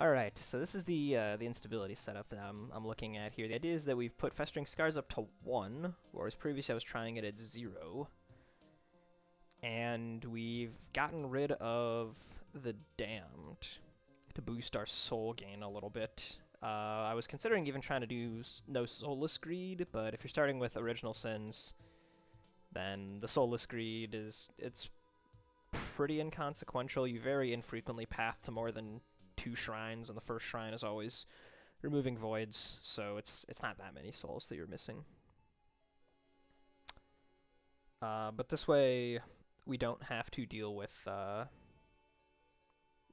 Alright, so this is the instability setup that I'm looking at here. The idea is that we've put Festering Scars up to 1, whereas previously I was trying it at 0. And we've gotten rid of the Damned to boost our soul gain a little bit. I was considering even trying to do no Soulless Greed, but if you're starting with Original Sins, then the Soulless Greed it's pretty inconsequential. You very infrequently path to more than 2 shrines, and the first shrine is always removing voids, so it's not that many souls that you're missing. But this way, we don't have to deal with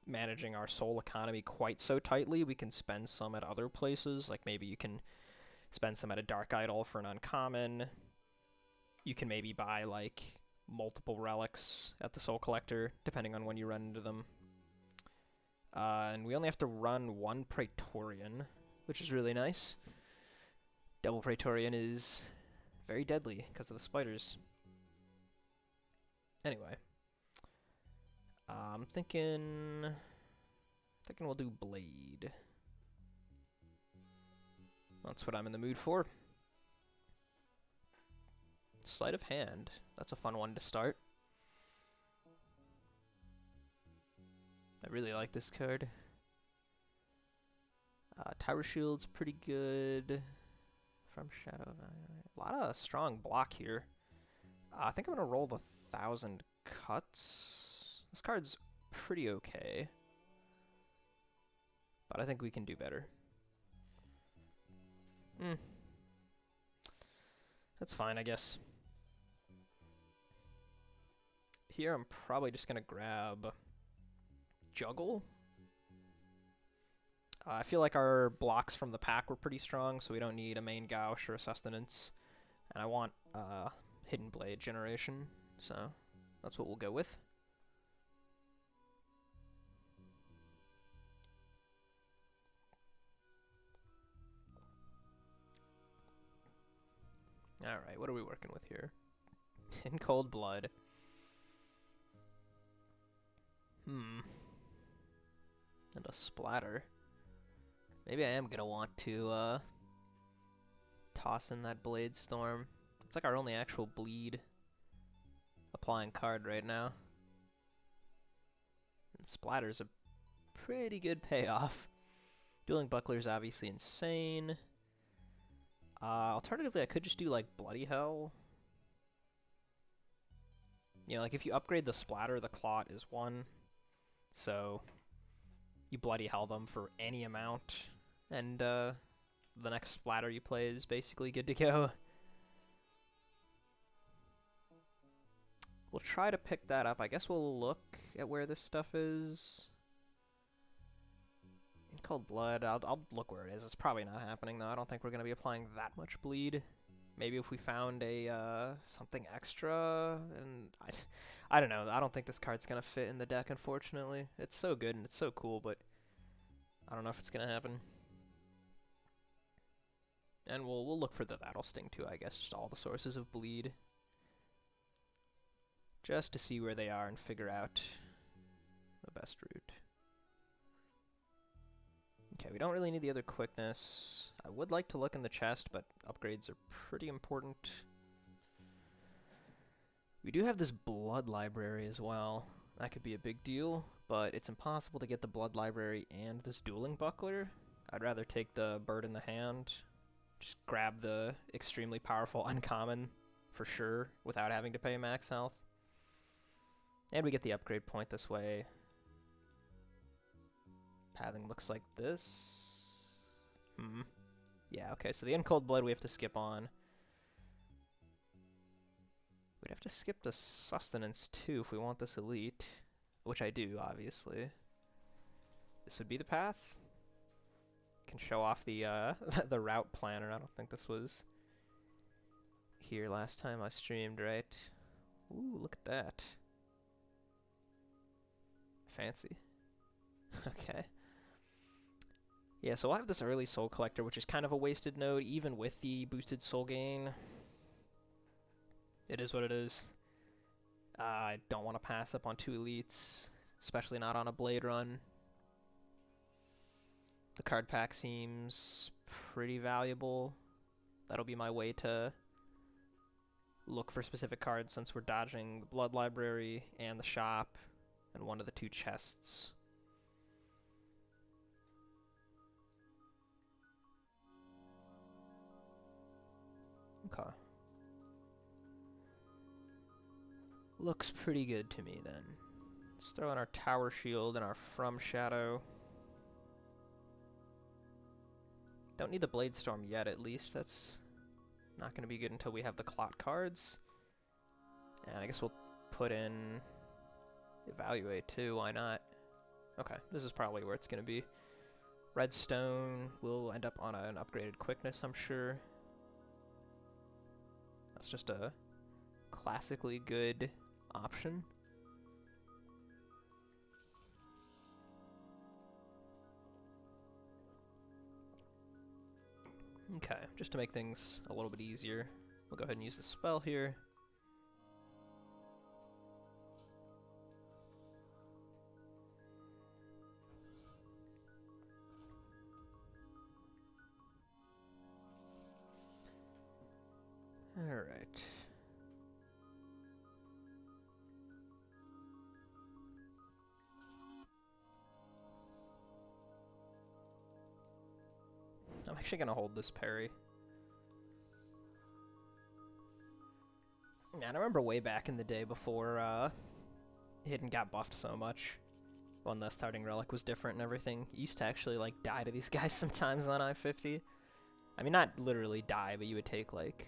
managing our soul economy quite so tightly. We can spend some at other places, like maybe you can spend some at a Dark Idol for an uncommon. You can maybe buy like multiple relics at the Soul Collector, depending on when you run into them. And we only have to run 1 Praetorian, which is really nice. Double Praetorian is very deadly because of the spiders. Anyway, I'm thinking we'll do Blade. That's what I'm in the mood for. Sleight of Hand. That's a fun one to start. I really like this card. Tower Shield's pretty good. From Shadow. A lot of strong block here. I think I'm going to roll the 1,000 Cuts. This card's pretty okay. But I think we can do better. That's fine, I guess. Here I'm probably just going to grab Juggle. I feel like our blocks from the pack were pretty strong, so we don't need a main Gauche or a Sustenance. And I want Hidden Blade generation, so that's what we'll go with. Alright, what are we working with here? In Cold Blood. And a Splatter. Maybe I am going to want to toss in that Blade Storm. It's like our only actual bleed applying card right now. And Splatter's a pretty good payoff. Dueling Buckler is obviously insane. Alternatively, I could just do like Bloody Hell. You know, like if you upgrade the Splatter, the Clot is 1. So you Bloody Hell them for any amount, and the next Splatter you play is basically good to go. We'll try to pick that up. I guess we'll look at where this stuff is. In Cold Blood, I'll look where it is. It's probably not happening, though. I don't think we're going to be applying that much bleed. Maybe if we found a something extra, and I don't know. I don't think this card's going to fit in the deck, unfortunately. It's so good and it's so cool, but I don't know if it's going to happen. And we'll look for the That'll Sting too, I guess. Just all the sources of bleed. Just to see where they are and figure out the best route. Okay, we don't really need the other quickness. I would like to look in the chest, but upgrades are pretty important. We do have this Blood Library as well. That could be a big deal, but it's impossible to get the Blood Library and this Dueling Buckler. I'd rather take the Bird in the Hand. Just grab the extremely powerful uncommon for sure, without having to pay max health. And we get the upgrade point this way. Pathing looks like this. Yeah, okay, so the In Cold Blood we have to skip on. We'd have to skip the Sustenance too if we want this elite. Which I do, obviously. This would be the path. Can show off the the route planner. I don't think this was here last time I streamed, right? Ooh, look at that. Fancy. Okay. Yeah, so we'll have this early Soul Collector, which is kind of a wasted node, even with the boosted soul gain. It is what it is. I don't want to pass up on 2 elites, especially not on a Blade run. card pack seems pretty valuable. That'll be my way to look for specific cards since we're dodging the Blood Library and the shop and one of the 2 chests. Okay. Looks pretty good to me then. Let's throw in our Tower Shield and our From Shadow. Don't need the Blade Storm yet, at least. That's not going to be good until we have the Clot cards. And I guess we'll put in Evaluate too, why not? Okay, this is probably where it's going to be. Redstone will end up on an upgraded quickness, I'm sure. That's just a classically good option. Okay, just to make things a little bit easier, we'll go ahead and use the spell here. Alright. I'm actually going to hold this parry. Man, I remember way back in the day before Hidden got buffed so much, when the starting relic was different and everything, you used to actually like die to these guys sometimes on I-50. I mean, not literally die, but you would take like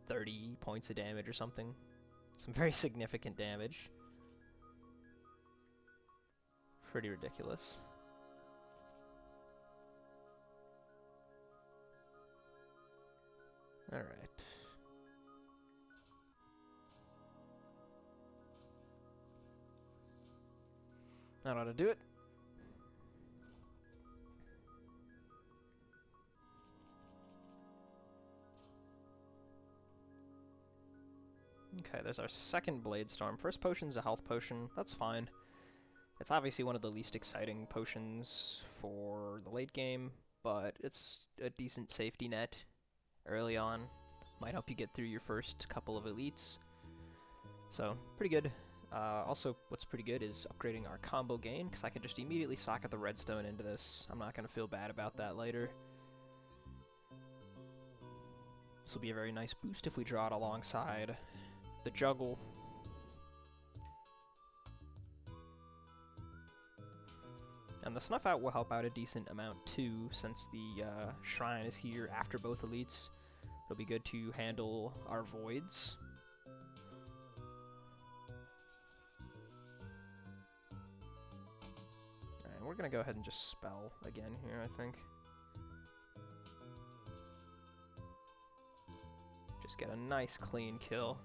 30 points of damage or something. Some very significant damage. Pretty ridiculous. Alright. That ought to do it. Okay, there's our second Blade Storm. First potion's a health potion. That's fine. It's obviously one of the least exciting potions for the late game, but it's a decent safety net early on. Might help you get through your first couple of elites. So, pretty good. Also, what's pretty good is upgrading our combo gain, because I can just immediately socket the redstone into this. I'm not going to feel bad about that later. This will be a very nice boost if we draw it alongside the juggle. And the snuff out will help out a decent amount too, since the shrine is here after both elites. It'll be good to handle our voids. And we're gonna go ahead and just spell again here, I think. Just get a nice clean kill.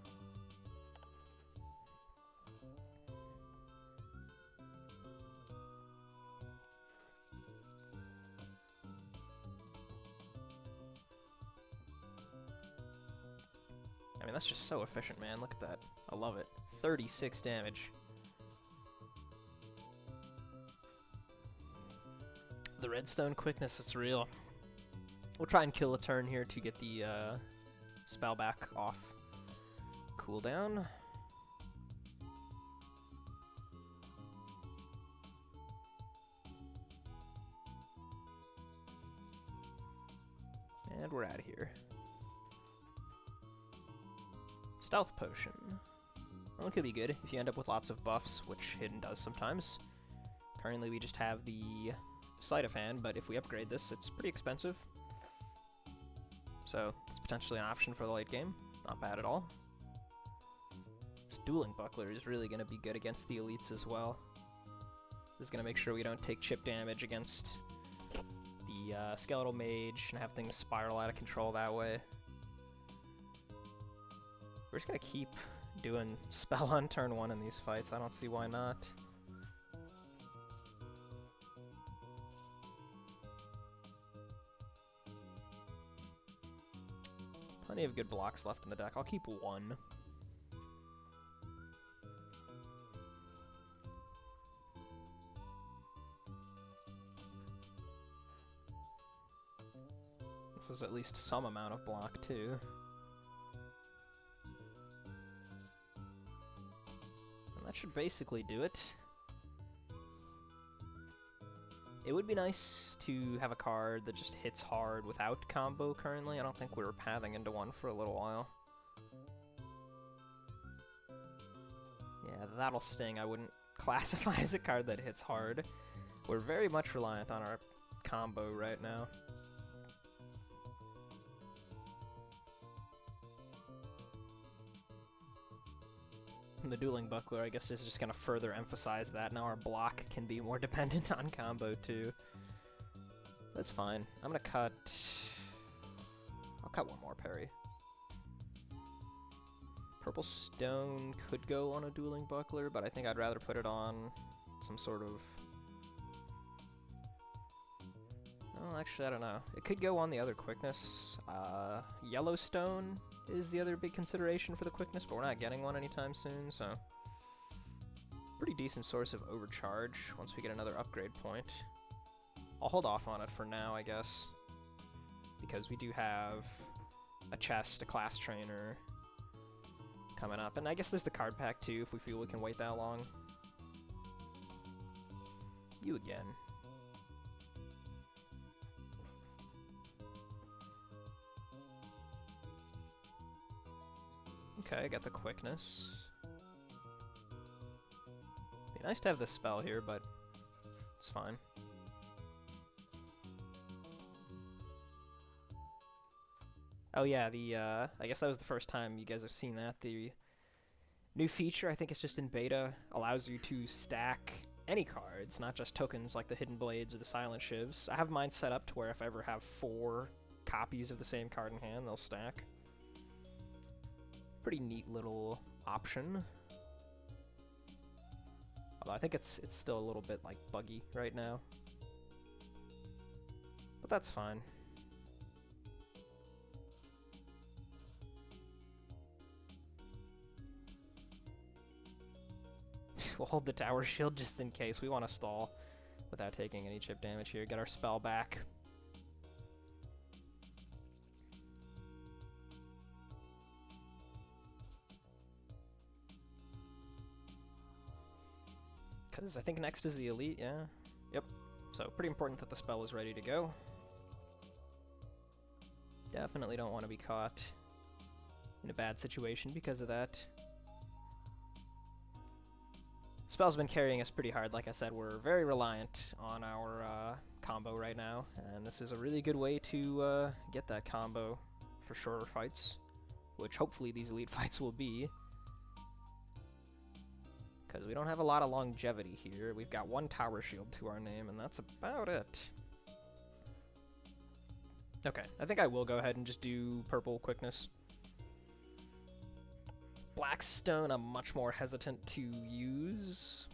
I mean, that's just so efficient, man. Look at that. I love it. 36 damage. The redstone quickness is real. We'll try and kill a turn here to get the spell back off cooldown. And we're out of here. Stealth potion. Well, it could be good if you end up with lots of buffs, which Hidden does sometimes. Currently we just have the sleight of hand, but if we upgrade this, it's pretty expensive. So it's potentially an option for the late game. Not bad at all. This dueling buckler is really going to be good against the elites as well. This is going to make sure we don't take chip damage against the skeletal mage and have things spiral out of control that way. We're just going to keep doing spell on turn 1 in these fights. I don't see why not. Plenty of good blocks left in the deck. I'll keep 1. This is at least some amount of block, too. And that should basically do it. It would be nice to have a card that just hits hard without combo currently. I don't think we were pathing into one for a little while. Yeah, that'll sting. I wouldn't classify as a card that hits hard. We're very much reliant on our combo right now. And the Dueling Buckler, I guess, is just going to further emphasize that. Now our block can be more dependent on combo, too. That's fine. I'm going to cut... I'll cut one more parry. Purple Stone could go on a Dueling Buckler, but I think I'd rather put it on some sort of... Well, actually, I don't know. It could go on the other quickness. Yellowstone is the other big consideration for the quickness, but we're not getting one anytime soon, so... Pretty decent source of overcharge once we get another upgrade point. I'll hold off on it for now, I guess. Because we do have a chest, a class trainer coming up. And I guess there's the card pack, too, if we feel we can wait that long. You again. Okay, I got the quickness. Be nice to have this spell here, but it's fine. Oh yeah, I guess that was the first time you guys have seen that. The new feature, I think it's just in beta, allows you to stack any cards, not just tokens like the Hidden Blades or the Silent Shivs. I have mine set up to where if I ever have 4 copies of the same card in hand, they'll stack. Pretty neat little option. Although I think it's still a little bit like buggy right now. But that's fine. We'll hold the tower shield just in case. We want to stall without taking any chip damage here. Get our spell back. Because I think next is the elite, yeah. Yep. So pretty important that the spell is ready to go. Definitely don't want to be caught in a bad situation because of that. Spell's been carrying us pretty hard. Like I said, we're very reliant on our combo right now, and this is a really good way to get that combo for shorter fights, which hopefully these elite fights will be. Because we don't have a lot of longevity here. We've got 1 tower shield to our name, and that's about it. Okay, I think I will go ahead and just do purple quickness. Blackstone I'm much more hesitant to use.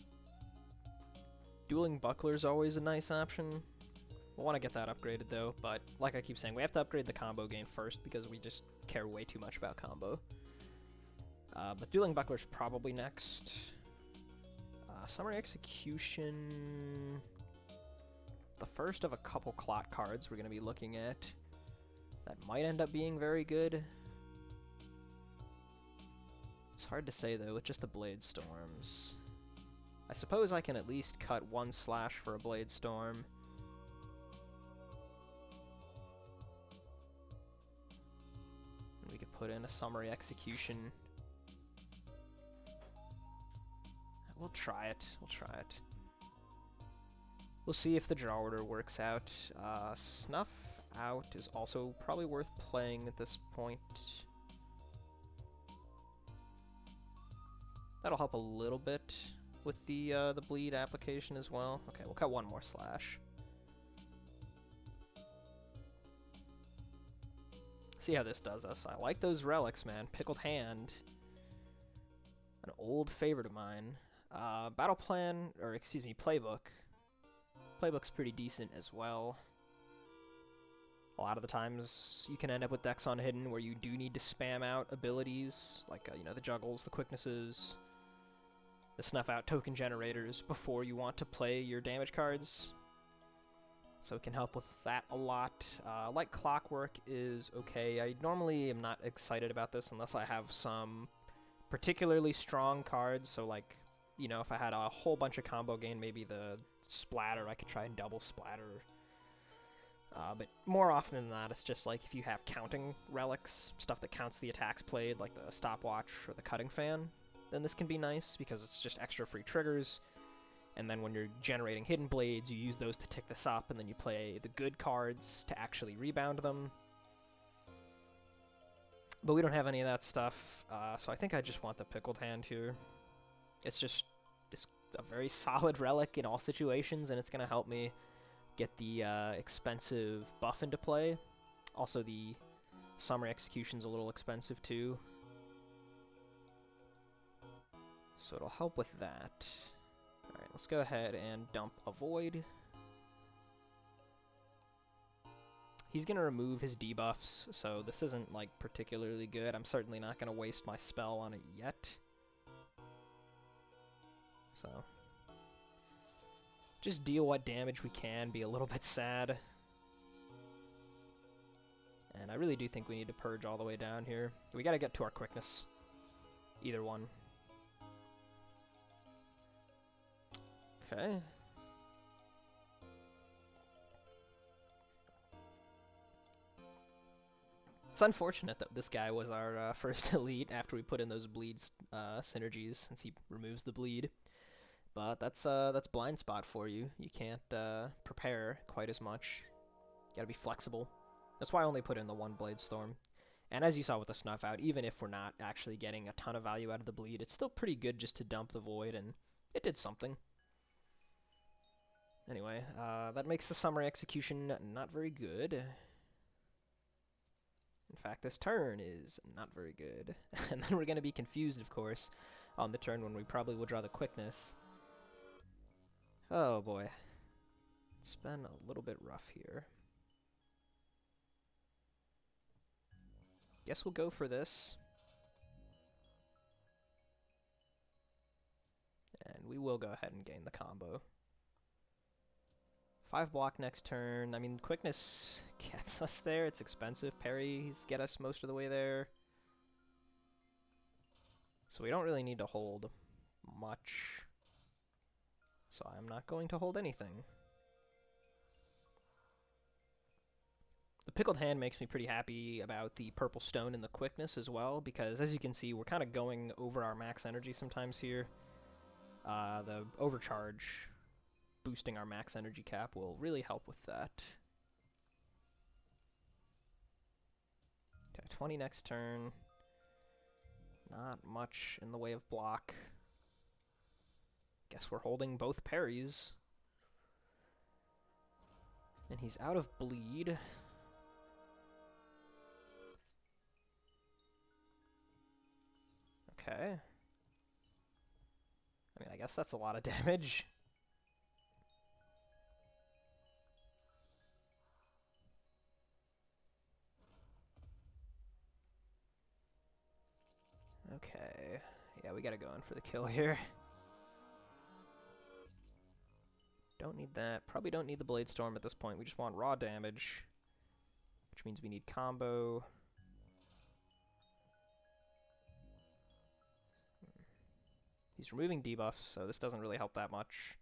Dueling Buckler's always a nice option. We'll want to get that upgraded though, but like I keep saying, we have to upgrade the combo game first because we just care way too much about combo. But Dueling Buckler's probably next. Summary Execution, the first of a couple clot cards we're going to be looking at. That might end up being very good. It's hard to say though with just the Blade Storms. I suppose I can at least cut 1 slash for a Blade Storm. And we could put in a Summary Execution. We'll try it. We'll try it. We'll see if the draw order works out. Snuff Out is also probably worth playing at this point. That'll help a little bit with the bleed application as well. Okay, we'll cut 1 more slash. See how this does us. I like those relics, man. Pickled Hand. An old favorite of mine. Battle plan, or excuse me, playbook. Playbook's pretty decent as well. A lot of the times you can end up with decks on Hidden where you do need to spam out abilities, like, you know, the juggles, the quicknesses, the snuff out token generators before you want to play your damage cards. so it can help with that a lot. Like Clockwork is okay. I normally am not excited about this unless I have some particularly strong cards, so like, you know, if I had a whole bunch of combo gain, maybe the Splatter, I could try and double Splatter. But more often than not, it's just like if you have counting relics, stuff that counts the attacks played, like the Stopwatch or the Cutting Fan, then this can be nice because it's just extra free triggers. And then when you're generating Hidden Blades, you use those to tick this up, and then you play the good cards to actually rebound them. But we don't have any of that stuff, so I think I just want the Pickled Hand here. It's a very solid relic in all situations, and it's going to help me get the expensive buff into play. Also, the Summary Execution's a little expensive too, so it'll help with that. Alright, let's go ahead and dump a Void. He's going to remove his debuffs, so this isn't like particularly good. I'm certainly not going to waste my spell on it yet. So just deal what damage we can, be a little bit sad. And I really do think we need to purge all the way down here. We got to get to our quickness. Either one. Okay. It's unfortunate that this guy was our first elite after we put in those bleed synergies, since he removes the bleed. But that's blind spot for you. You can't prepare quite as much. You gotta be flexible. That's why I only put in the one Blade Storm. And as you saw with the Snuff Out, even if we're not actually getting a ton of value out of the bleed, it's still pretty good just to dump the Void, and it did something. Anyway, that makes the Summary Execution not very good. In fact, this turn is not very good. And then we're going to be confused, of course, on the turn when we probably will draw the Quickness. Oh boy. It's been a little bit rough here. Guess we'll go for this. And we will go ahead and gain the combo. 5 block next turn. I mean, Quickness gets us there. It's expensive. Parries get us most of the way there. So we don't really need to hold much. So I'm not going to hold anything. The Pickled Hand makes me pretty happy about the Purple Stone and the Quickness as well, because as you can see, we're kind of going over our max energy sometimes here. The Overcharge boosting our max energy cap will really help with that. Okay, 20 next turn. Not much in the way of block. Guess we're holding both parries. And he's out of bleed. Okay. I mean, I guess that's a lot of damage. Okay. Yeah, we gotta go in for the kill here. Don't need that. Probably don't need the Blade Storm at this point. We just want raw damage, which means we need combo. He's removing debuffs, so this doesn't really help that much.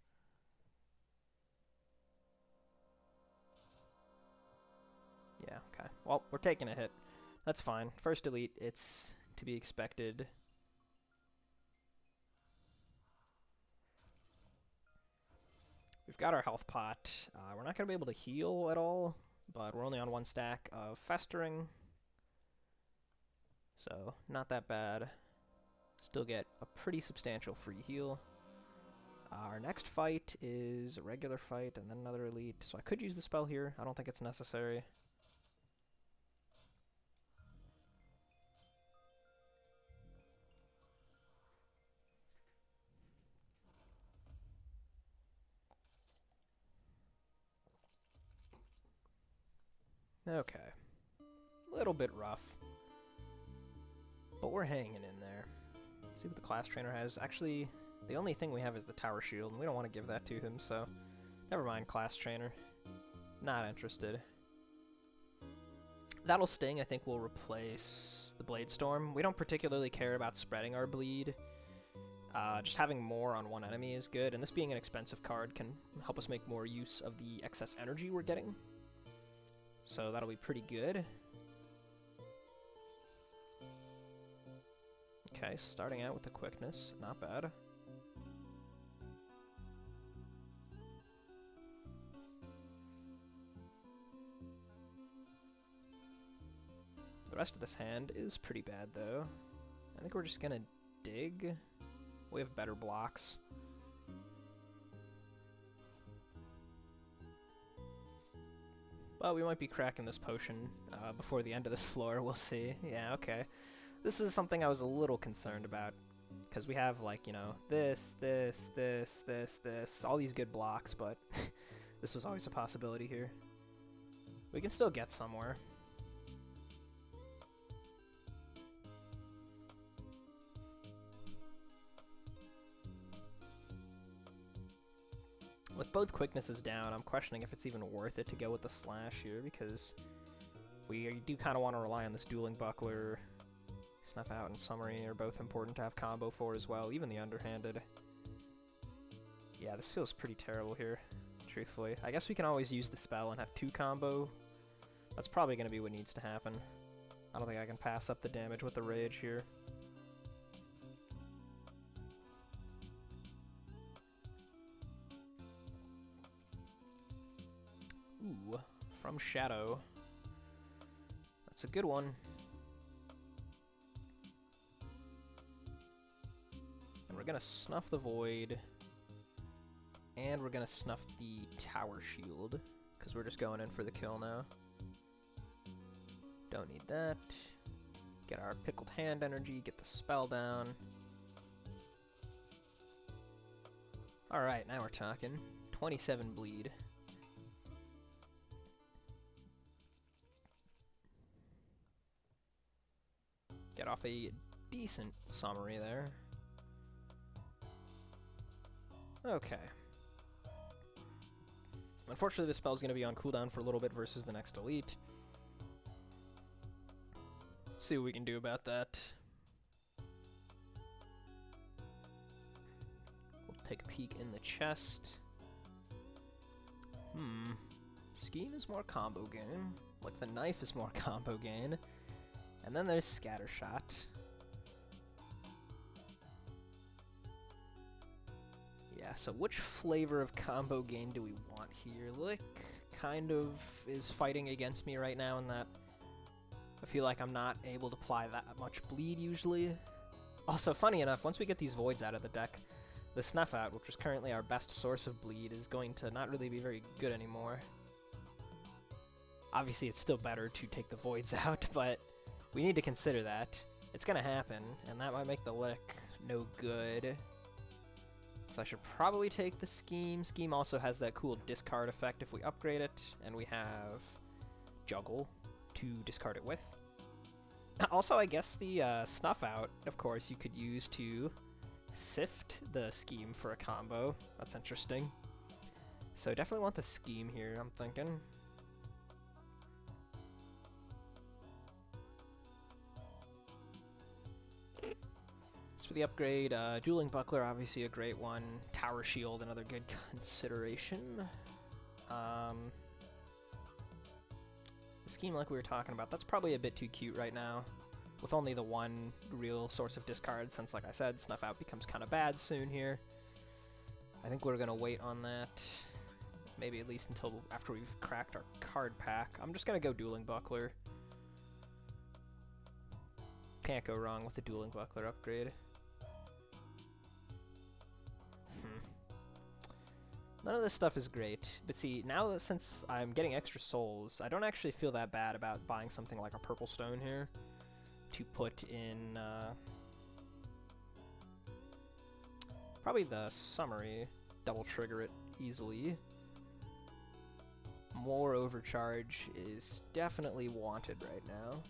Yeah, okay. Well, we're taking a hit. That's fine. First elite, it's to be expected. We've got our health pot. We're not going to be able to heal at all, but we're only on 1 stack of Festering. So, not that bad. Still get a pretty substantial free heal. Our next fight is a regular fight and then another elite, so I could use the spell here. I don't think it's necessary. Okay. A little bit rough. But we're hanging in there. See what the class trainer has. Actually, the only thing we have is the tower shield, and we don't want to give that to him, so never mind class trainer. Not interested. That'll Sting, I think, will replace the Blade Storm. We don't particularly care about spreading our bleed. Just having more on one enemy is good, and this being an expensive card can help us make more use of the excess energy we're getting. So that'll be pretty good. Okay, starting out with the quickness, not bad. The rest of this hand is pretty bad, though. I think we're just gonna dig. We have better blocks. Well, we might be cracking this potion before the end of this floor. We'll see. Yeah, okay. This is something I was a little concerned about, because we have, like, you know, this, all these good blocks, but this was always a possibility here. We can still get somewhere. With both quicknesses down, I'm questioning if it's even worth it to go with the slash here, because we do kind of want to rely on this dueling buckler. Snuff out and summary are both important to have combo for as well, even the underhanded. Yeah, this feels pretty terrible here, truthfully. I guess we can always use the spell and have 2 combo. That's probably going to be what needs to happen. I don't think I can pass up the damage with the rage here. Ooh, from Shadow. That's a good one. And we're gonna snuff the Void. And we're gonna snuff the Tower Shield, because we're just going in for the kill now. Don't need that. Get our Pickled Hand energy, get the spell down. Alright, now we're talking. 27 bleed. Get off a decent summary there. Okay. Unfortunately, this spell's going to be on cooldown for a little bit versus the next elite. See what we can do about that. We'll take a peek in the chest. Scheme is more combo gain. Like the knife is more combo gain. And then there's Scattershot. Yeah, so which flavor of combo gain do we want here? Lick kind of is fighting against me right now in that I feel like I'm not able to apply that much bleed usually. Also, funny enough, once we get these voids out of the deck, the Snuff Out, which is currently our best source of bleed, is going to not really be very good anymore. Obviously, it's still better to take the voids out, but we need to consider that. It's gonna happen, and that might make the lick no good. So I should probably take the Scheme. Scheme also has that cool discard effect if we upgrade it, and we have Juggle to discard it with. Also, I guess the Snuff Out, of course, you could use to sift the Scheme for a combo. That's interesting. So definitely want the Scheme here, I'm thinking. As for the upgrade, Dueling Buckler, obviously a great one. Tower Shield, another good consideration. The Scheme, like we were talking about, that's probably a bit too cute right now, with only the one real source of discard, since, like I said, Snuff Out becomes kind of bad soon here. I think we're going to wait on that, maybe at least until after we've cracked our card pack. I'm just going to go Dueling Buckler. Can't go wrong with the Dueling Buckler upgrade. None of this stuff is great, but see, now that since I'm getting extra souls, I don't actually feel that bad about buying something like a purple stone here to put in probably the summary, double trigger it easily. More overcharge is definitely wanted right now.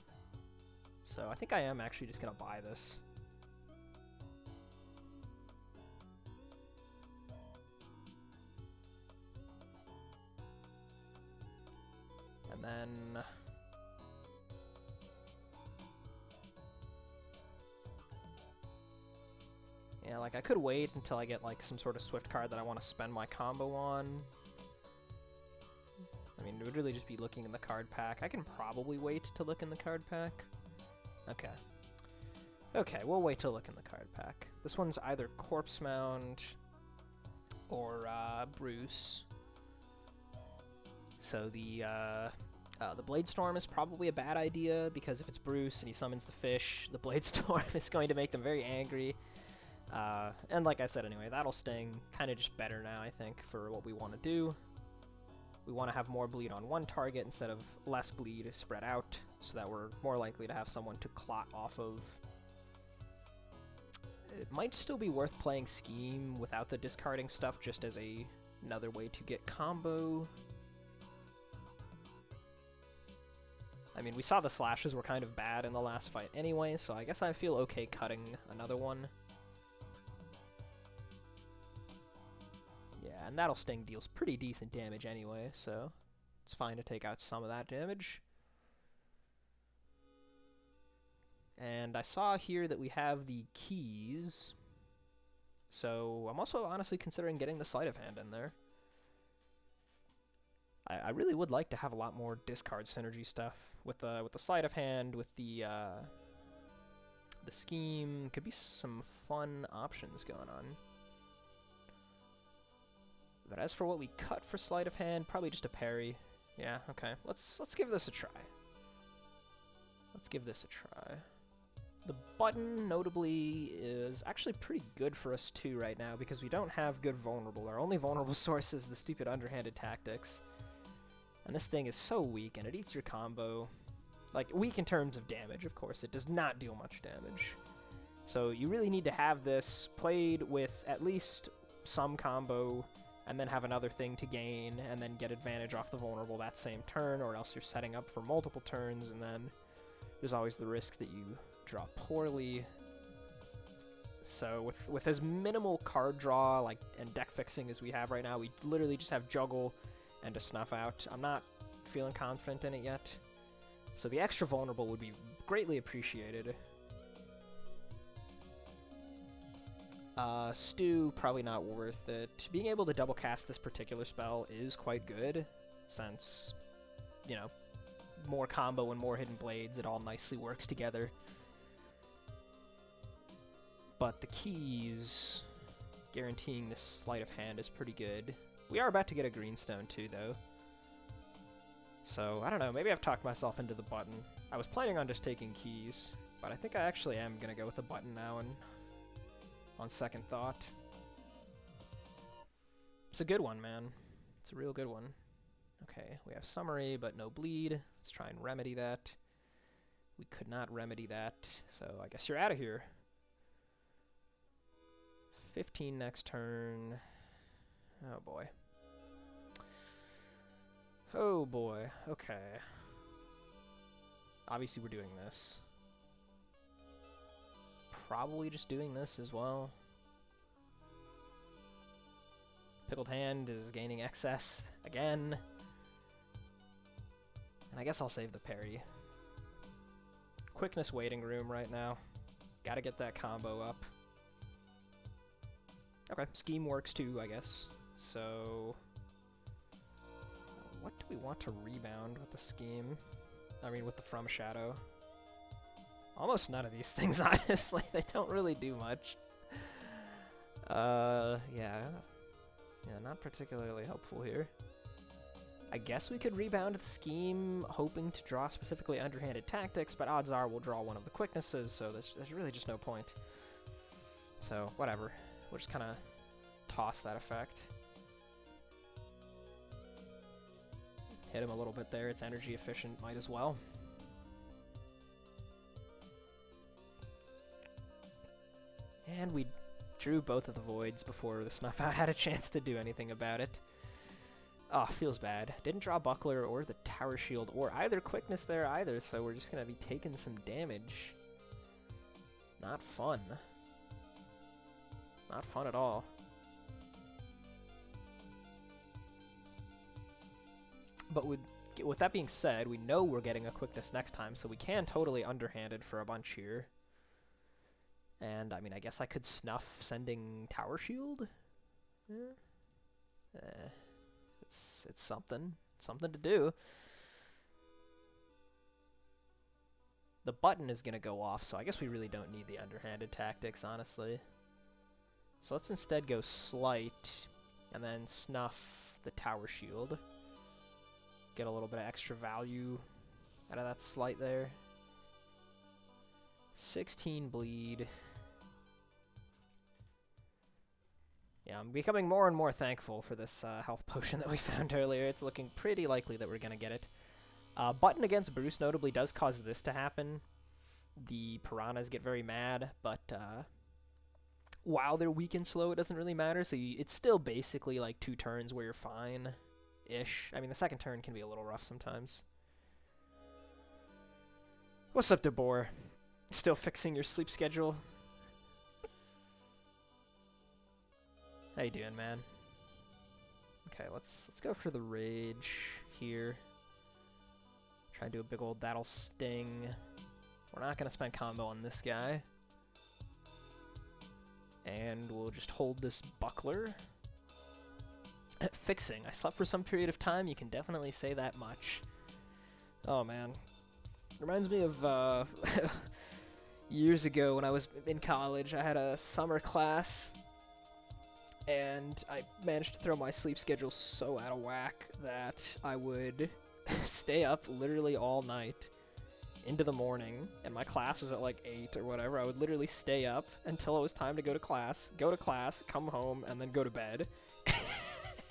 So I think I am actually just gonna buy this. And then... yeah, like, I could wait until I get, like, some sort of swift card that I want to spend my combo on. I mean, it would really just be looking in the card pack. I can probably wait to look in the card pack. Okay. Okay, we'll wait to look in the card pack. This one's either Corpse Mound or Bruce. So the Blade Storm is probably a bad idea, because if it's Bruce and he summons the fish, the Blade Storm is going to make them very angry. And like I said anyway, that'll sting kind of just better now, I think, for what we want to do. We want to have more bleed on one target instead of less bleed spread out, so that we're more likely to have someone to clot off of. It might still be worth playing Scheme without the discarding stuff, just as another way to get combo. I mean, we saw the slashes were kind of bad in the last fight anyway, so I guess I feel okay cutting another one. Yeah, and that'll sting deals pretty decent damage anyway, so it's fine to take out some of that damage. And I saw here that we have the keys, so I'm also honestly considering getting the sleight of hand in there. I really would like to have a lot more discard synergy stuff with the sleight of hand, with the scheme. Could be some fun options going on. But as for what we cut for sleight of hand, probably just a parry. Yeah, okay. Let's give this a try. Let's give this a try. The button, notably, is actually pretty good for us too right now, because we don't have good vulnerable. Our only vulnerable source is the stupid underhanded tactics. And this thing is so weak, and it eats your combo. Like, weak in terms of damage, of course. It does not deal much damage. So you really need to have this played with at least some combo, and then have another thing to gain, and then get advantage off the vulnerable that same turn, or else you're setting up for multiple turns, and then there's always the risk that you draw poorly. So with as minimal card draw and deck fixing as we have right now, we literally just have juggle and a snuff out. I'm not feeling confident in it yet. So the extra vulnerable would be greatly appreciated. Stew, probably not worth it. Being able to double cast this particular spell is quite good, since, you know, more combo and more hidden blades, it all nicely works together. But the keys, guaranteeing this sleight of hand, is pretty good. We are about to get a greenstone too, though. So, I don't know, maybe I've talked myself into the button. I was planning on just taking keys, but I think I actually am going to go with the button now, and on second thought. It's a good one, man. It's a real good one. Okay, we have summary, but no bleed. Let's try and remedy that. We could not remedy that, so I guess you're out of here. 15 next turn. Oh boy. Oh boy, okay. Obviously we're doing this. Probably just doing this as well. Pickled Hand is gaining excess again. And I guess I'll save the parry. Quickness waiting room right now. Gotta get that combo up. Okay, scheme works too, I guess. So, what do we want to rebound with the scheme? I mean, with the From Shadow. Almost none of these things, honestly. They don't really do much. Yeah, not particularly helpful here. I guess we could rebound the scheme, hoping to draw specifically underhanded tactics, but odds are we'll draw one of the quicknesses, so there's really just no point. So, whatever. We'll just kind of toss that effect. Hit him a little bit there. It's energy efficient. Might as well. And we drew both of the voids before the Snuff Out had a chance to do anything about it. Oh, feels bad. Didn't draw Buckler or the Tower Shield or either quickness there either, so we're just going to be taking some damage. Not fun. Not fun at all. But with with that being said, we know we're getting a quickness next time, so we can totally underhanded for a bunch here. And, I mean, I guess I could snuff sending Tower Shield? It's something. Something to do. The button is going to go off, so I guess we really don't need the underhanded tactics, honestly. So let's instead go Slight, and then snuff the Tower Shield. Get a little bit of extra value out of that Slight there. 16 bleed. Yeah, I'm becoming more and more thankful for this health potion that we found earlier. It's looking pretty likely that we're going to get it. Button against Bruce notably does cause this to happen. The piranhas get very mad, but while they're weak and slow, it doesn't really matter. So it's still basically like 2 turns where you're fine-ish. I mean, the second turn can be a little rough sometimes. What's up, DeBoer? Still fixing your sleep schedule? How you doing, man? Okay, let's go for the rage here. Try and do a big old that'll sting. We're not gonna spend combo on this guy. And we'll just hold this buckler. Fixing. I slept for some period of time, you can definitely say that much. Oh man. Reminds me of years ago when I was in college. I had a summer class and I managed to throw my sleep schedule so out of whack that I would stay up literally all night into the morning, and my class was at like 8 or whatever. I would literally stay up until it was time to go to class, come home, and then go to bed,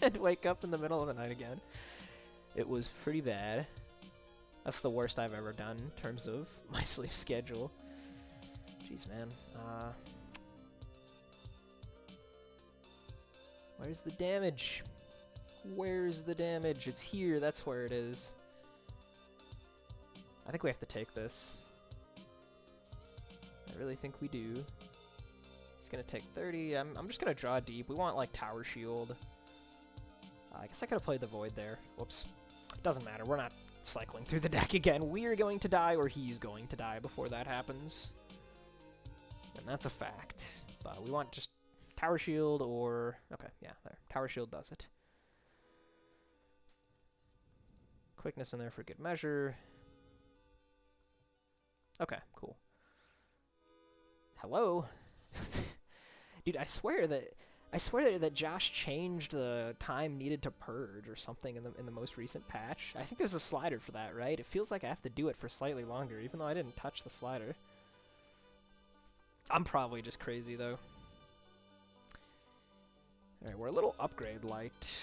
and wake up in the middle of the night again. It was pretty bad. That's the worst I've ever done in terms of my sleep schedule. Jeez, man. Where's the damage? Where's the damage? It's here. That's where it is. I think we have to take this. I really think we do. It's going to take 30. I'm just going to draw deep. We want, like, Tower Shield. I guess I could have played the Void there. Whoops. Doesn't matter. We're not cycling through the deck again. We're going to die, or he's going to die before that happens. And that's a fact. But we want just Tower Shield or... Okay, yeah, there. Tower Shield does it. Quickness in there for good measure. Okay, cool. Hello? Dude, I swear that Josh changed the time needed to purge or something in the most recent patch. I think there's a slider for that, right? It feels like I have to do it for slightly longer, even though I didn't touch the slider. I'm probably just crazy, though. Alright, we're a little upgrade light.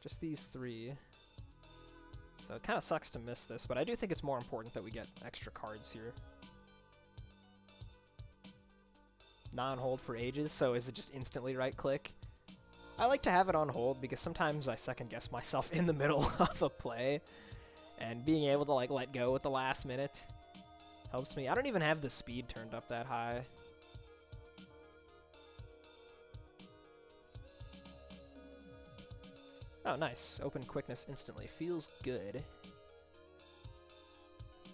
Just these 3. So it kind of sucks to miss this, but I do think it's more important that we get extra cards here. Non-hold for ages, so is it just instantly right-click? I like to have it on hold because sometimes I second-guess myself in the middle of a play, and being able to like let go at the last minute helps me. I don't even have the speed turned up that high. Oh, nice. Open quickness instantly. Feels good.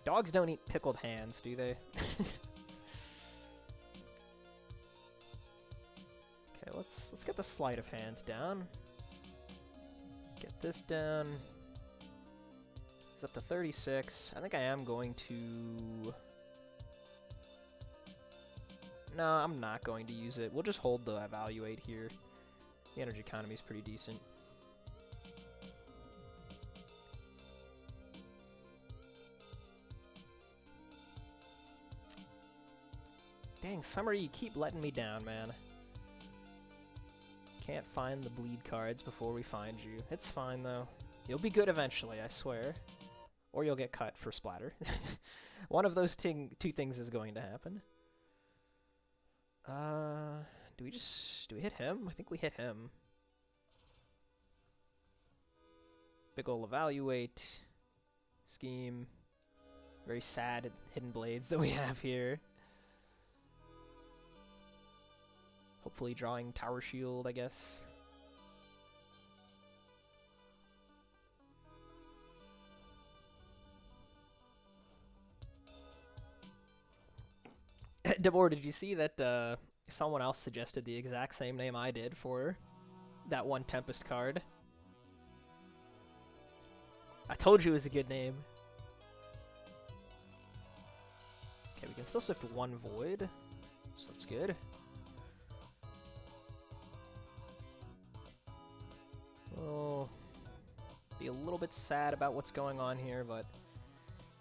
Dogs don't eat pickled hands, do they? Okay, let's get the sleight of hand down. Get this down. It's up to 36. I think I am going to... No, I'm not going to use it. We'll just hold the evaluate here. The energy economy is pretty decent. Dang, Summer, you keep letting me down, man. Can't find the bleed cards before we find you. It's fine, though. You'll be good eventually, I swear. Or you'll get cut for splatter. One of those two things is going to happen. Do we hit him? I think we hit him. Big ol' evaluate. Scheme. Very sad hidden blades that we have here. Hopefully drawing Tower Shield, I guess. DeBoer, did you see that someone else suggested the exact same name I did for that one Tempest card? I told you it was a good name. Okay, we can still sift one void, so that's good. Oh, be a little bit sad about what's going on here, but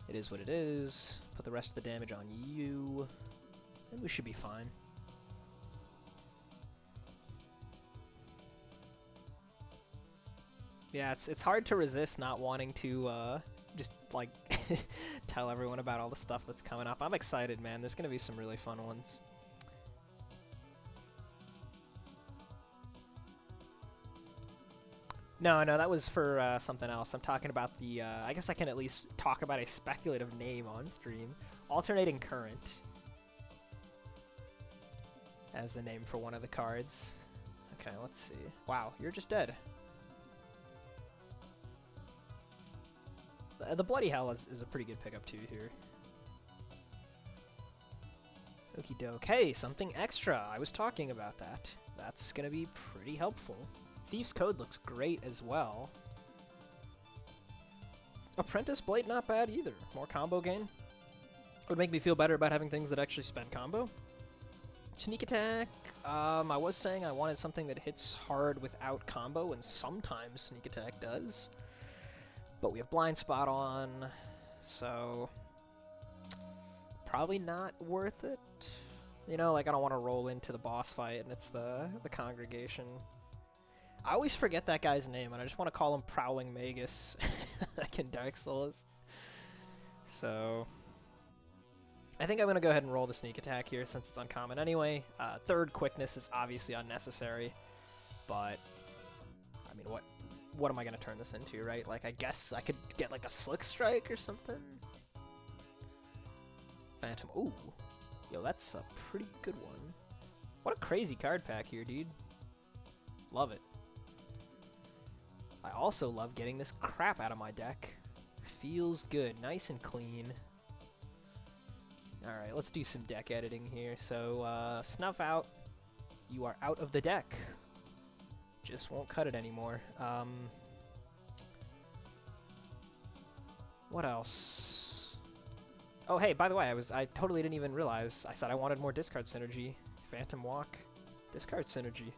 it is what it is. Put the rest of the damage on you, and we should be fine. Yeah, it's hard to resist not wanting to just like tell everyone about all the stuff that's coming up. I'm excited, man. There's gonna be some really fun ones. No, that was for something else. I'm talking about the, I guess I can at least talk about a speculative name on stream. Alternating Current as the name for one of the cards. Okay, let's see. Wow, you're just dead. The Bloody Hell is a pretty good pickup too here. Okie doke. Hey, something extra. I was talking about that. That's gonna be pretty helpful. Thief's Code looks great as well. Apprentice Blade not bad either. More combo gain. Would make me feel better about having things that actually spend combo. Sneak Attack. I was saying I wanted something that hits hard without combo, and sometimes Sneak Attack does. But we have Blind Spot on, so probably not worth it. You know, like I don't want to roll into the boss fight and it's the Congregation. I always forget that guy's name, and I just want to call him Prowling Magus, like in Dark Souls. So I think I'm going to go ahead and roll the Sneak Attack here since it's uncommon anyway. Third Quickness is obviously unnecessary, but I mean, what am I going to turn this into, right? Like, I guess I could get like a Slick Strike or something. Phantom. Ooh. Yo, that's a pretty good one. What a crazy card pack here, dude. Love it. I also love getting this crap out of my deck. Feels good. Nice and clean. Alright, let's do some deck editing here. So, Snuff out. You are out of the deck. Just won't cut it anymore. What else? Oh, hey, by the way, I totally didn't even realize. I said I wanted more discard synergy. Phantom Walk. Discard synergy.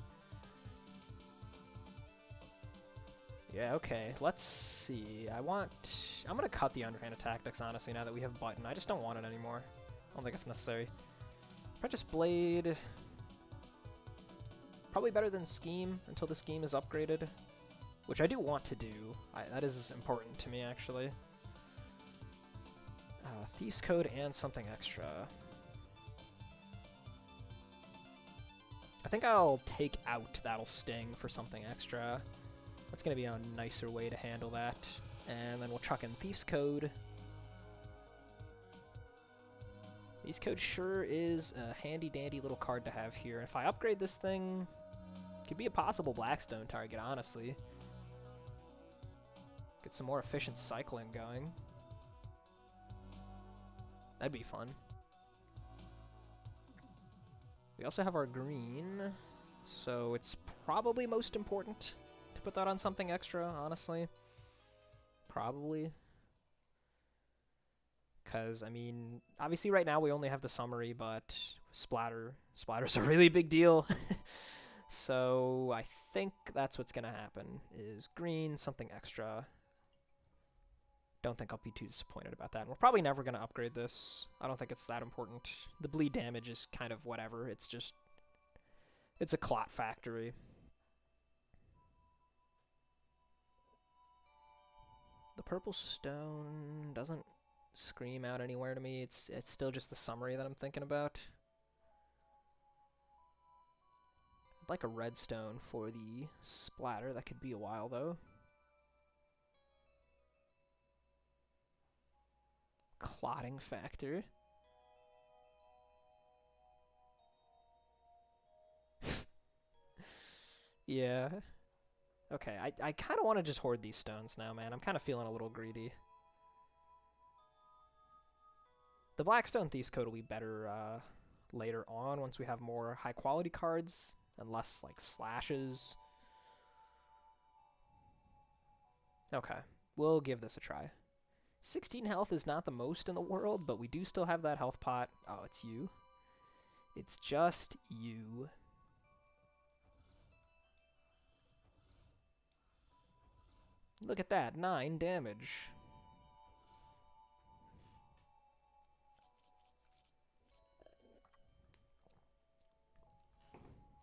Yeah, okay. Let's see. I'm gonna cut the Underhanded Tactics, honestly, now that we have Button. I just don't want it anymore. I don't think it's necessary. Apprentice Blade. Probably better than Scheme until the Scheme is upgraded, which I do want to do. That is important to me, actually. Thief's Code and something extra. I think I'll take out That'll Sting for something extra. That's going to be a nicer way to handle that. And then we'll chuck in Thief's Code. Thief's Code sure is a handy-dandy little card to have here. If I upgrade this thing, it could be a possible Blackstone target, honestly. Get some more efficient cycling going. That'd be fun. We also have our green, so it's probably most important to put that on something extra, honestly. Probably. Because, I mean, obviously right now we only have the summary, but Splatter's a really big deal. So I think that's what's going to happen, is green, something extra. Don't think I'll be too disappointed about that. And we're probably never going to upgrade this. I don't think it's that important. The bleed damage is kind of whatever. It's just, it's a clot factory. The purple stone doesn't scream out anywhere to me. It's still just the summary that I'm thinking about. I'd like a red stone for the splatter. That could be a while, though. Clotting factor. Yeah. Okay, I kind of want to just hoard these stones now, man. I'm kind of feeling a little greedy. The Blackstone Thief's Code will be better later on once we have more high quality cards and less like slashes. Okay, we'll give this a try. 16 health is not the most in the world, but we do still have that health pot. Oh, it's you. It's just you. Look at that, 9 damage.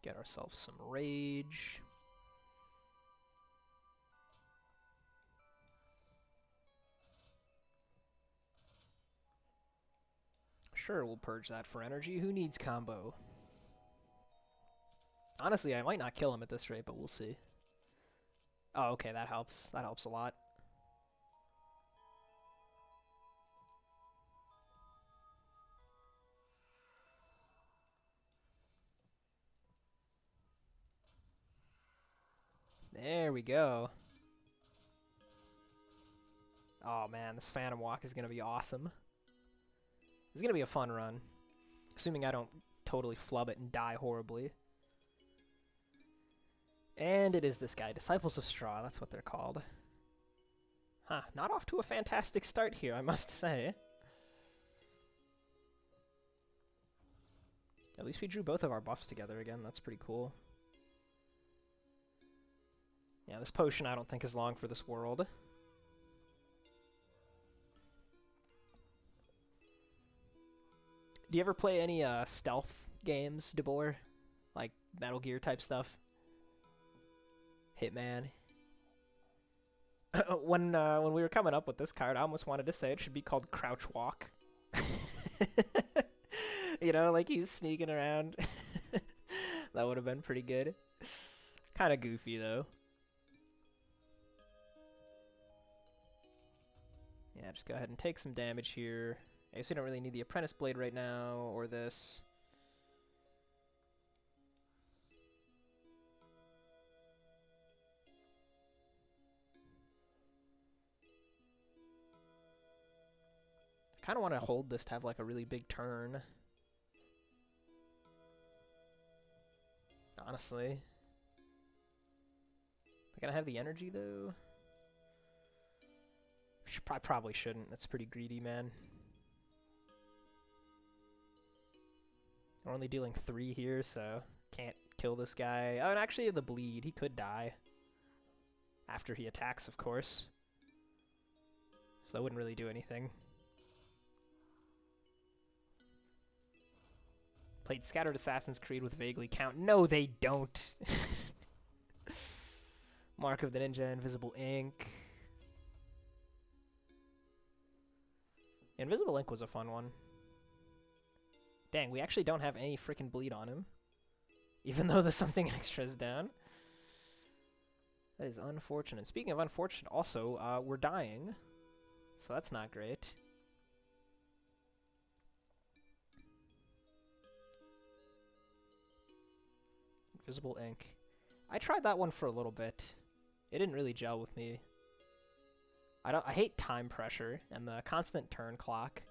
Get ourselves some rage. Sure, we'll purge that for energy. Who needs combo? Honestly, I might not kill him at this rate, but we'll see. Oh, okay, that helps. That helps a lot. There we go. Oh man, this Phantom Walk is going to be awesome. It's going to be a fun run. Assuming I don't totally flub it and die horribly. And it is this guy, Disciples of Straw, that's what they're called. Huh, not off to a fantastic start here, I must say. At least we drew both of our buffs together again, that's pretty cool. Yeah, this potion I don't think is long for this world. Do you ever play any stealth games, DeBoer? Like Metal Gear type stuff? Hitman. When we were coming up with this card, I almost wanted to say it should be called Crouch Walk. You know, like he's sneaking around. That would have been pretty good. Kind of goofy, though. Yeah, just go ahead and take some damage here. I guess we don't really need the Apprentice Blade right now, or this. I kind of want to hold this to have like a really big turn. Honestly. Am I gonna have the energy, though? I probably shouldn't. That's pretty greedy, man. We're only dealing 3 here, so can't kill this guy. Oh, and actually the bleed. He could die. After he attacks, of course. So that wouldn't really do anything. Played Scattered Assassin's Creed with Vaguely Count. No, they don't. Mark of the Ninja, Invisible Ink. Invisible Ink was a fun one. Dang, we actually don't have any freaking bleed on him. Even though the something extra is down. That is unfortunate. Speaking of unfortunate, also, we're dying. So that's not great. Invisible Ink. I tried that one for a little bit. It didn't really gel with me. I hate time pressure, and the constant turn clock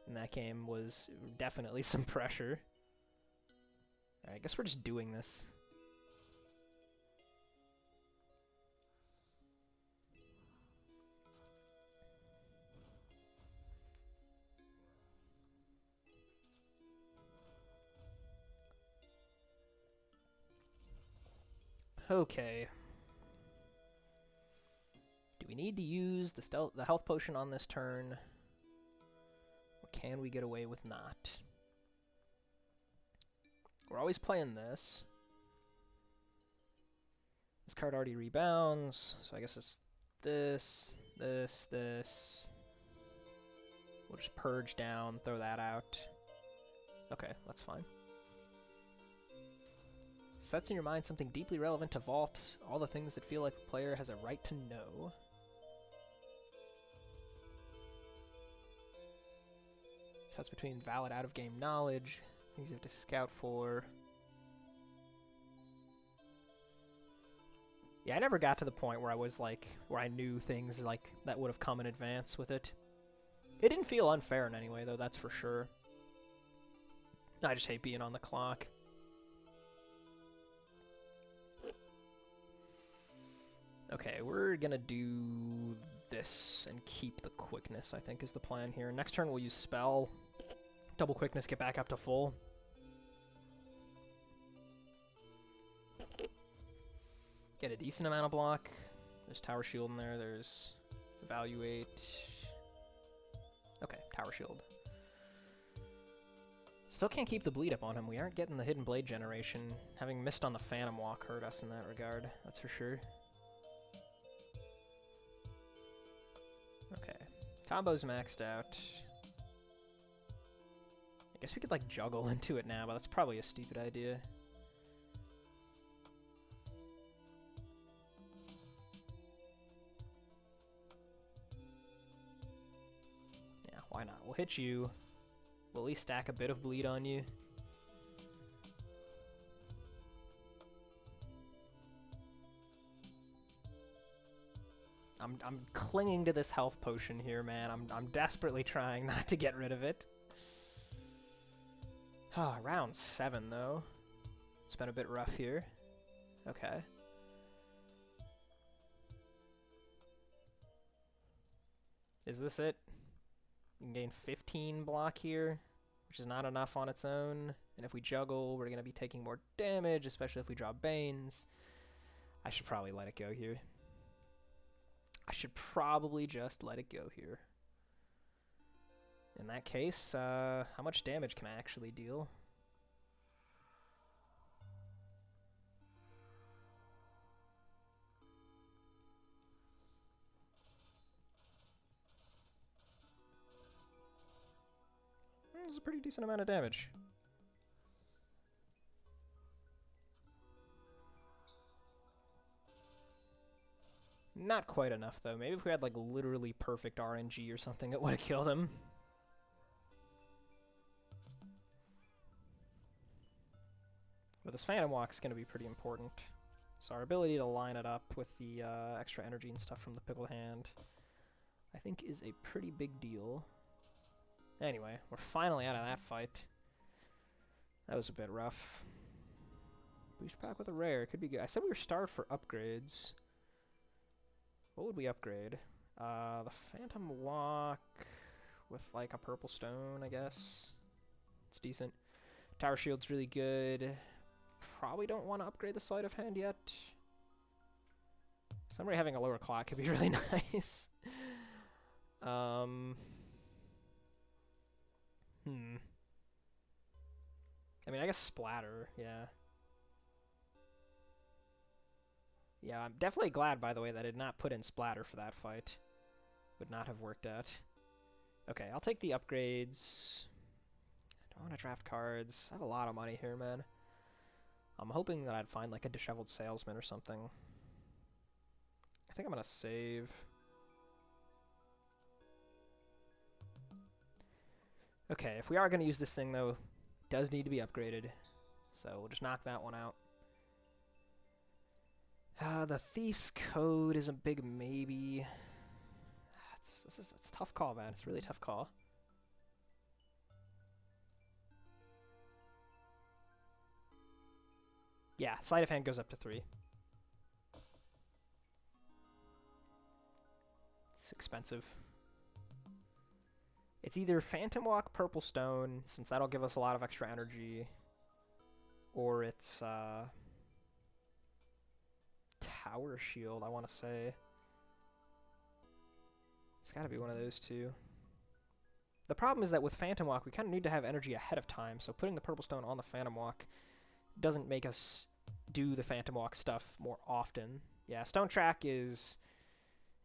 in that game was definitely some pressure. Alright, I guess we're just doing this. Okay. Do we need to use the health potion on this turn? Or can we get away with not? We're always playing this. This card already rebounds, so I guess it's this, this, this. We'll just purge down, throw that out. Okay, that's fine. Sets in your mind something deeply relevant to Vault, all the things that feel like the player has a right to know. Sets between valid out-of-game knowledge, things you have to scout for. Yeah, I never got to the point where I was like, where I knew things like that would have come in advance with it. It didn't feel unfair in any way, though, that's for sure. I just hate being on the clock. Okay, we're gonna do this and keep the quickness, I think, is the plan here. Next turn we'll use spell. Double quickness, get back up to full. Get a decent amount of block. There's tower shield in there, there's evaluate. Okay, tower shield. Still can't keep the bleed up on him. We aren't getting the hidden blade generation. Having missed on the phantom walk hurt us in that regard, that's for sure. Okay, combo's maxed out. I guess we could like juggle into it now, but that's probably a stupid idea. Yeah, why not? We'll hit you. We'll at least stack a bit of bleed on you. I'm clinging to this health potion here, man. I'm desperately trying not to get rid of it. Ah, round 7 though. It's been a bit rough here. Okay. Is this it? You can gain 15 block here, which is not enough on its own. And if we juggle, we're going to be taking more damage, especially if we draw Banes. I should probably let it go here. I should probably just let it go here. In that case, how much damage can I actually deal? This is a pretty decent amount of damage. Not quite enough, though. Maybe if we had, like, literally perfect RNG or something, it would have killed him. But this Phantom Walk's going to be pretty important. So our ability to line it up with the extra energy and stuff from the Pickled Hand, I think is a pretty big deal. Anyway, we're finally out of that fight. That was a bit rough. Boost pack with a rare. It could be good. I said we were starved for upgrades. What would we upgrade? The Phantom Walk with like a purple stone, I guess. It's decent. Tower Shield's really good. Probably don't want to upgrade the Sleight of Hand yet. Somebody having a lower clock could be really nice. I mean, I guess Splatter, yeah. Yeah, I'm definitely glad, by the way, that I did not put in Splatter for that fight. Would not have worked out. Okay, I'll take the upgrades. I don't want to draft cards. I have a lot of money here, man. I'm hoping that I'd find, like, a Disheveled Salesman or something. I think I'm going to save. Okay, if we are going to use this thing, though, it does need to be upgraded. So we'll just knock that one out. The Thief's Code is a big maybe. It's a tough call, man. It's a really tough call. Yeah, Sleight of Hand goes up to 3. It's expensive. It's either Phantom Walk, Purple Stone, since that'll give us a lot of extra energy, or it's Tower Shield, I want to say. It's got to be one of those two. The problem is that with Phantom Walk, we kind of need to have energy ahead of time, so putting the Purple Stone on the Phantom Walk doesn't make us do the Phantom Walk stuff more often. Yeah, Stone Track is...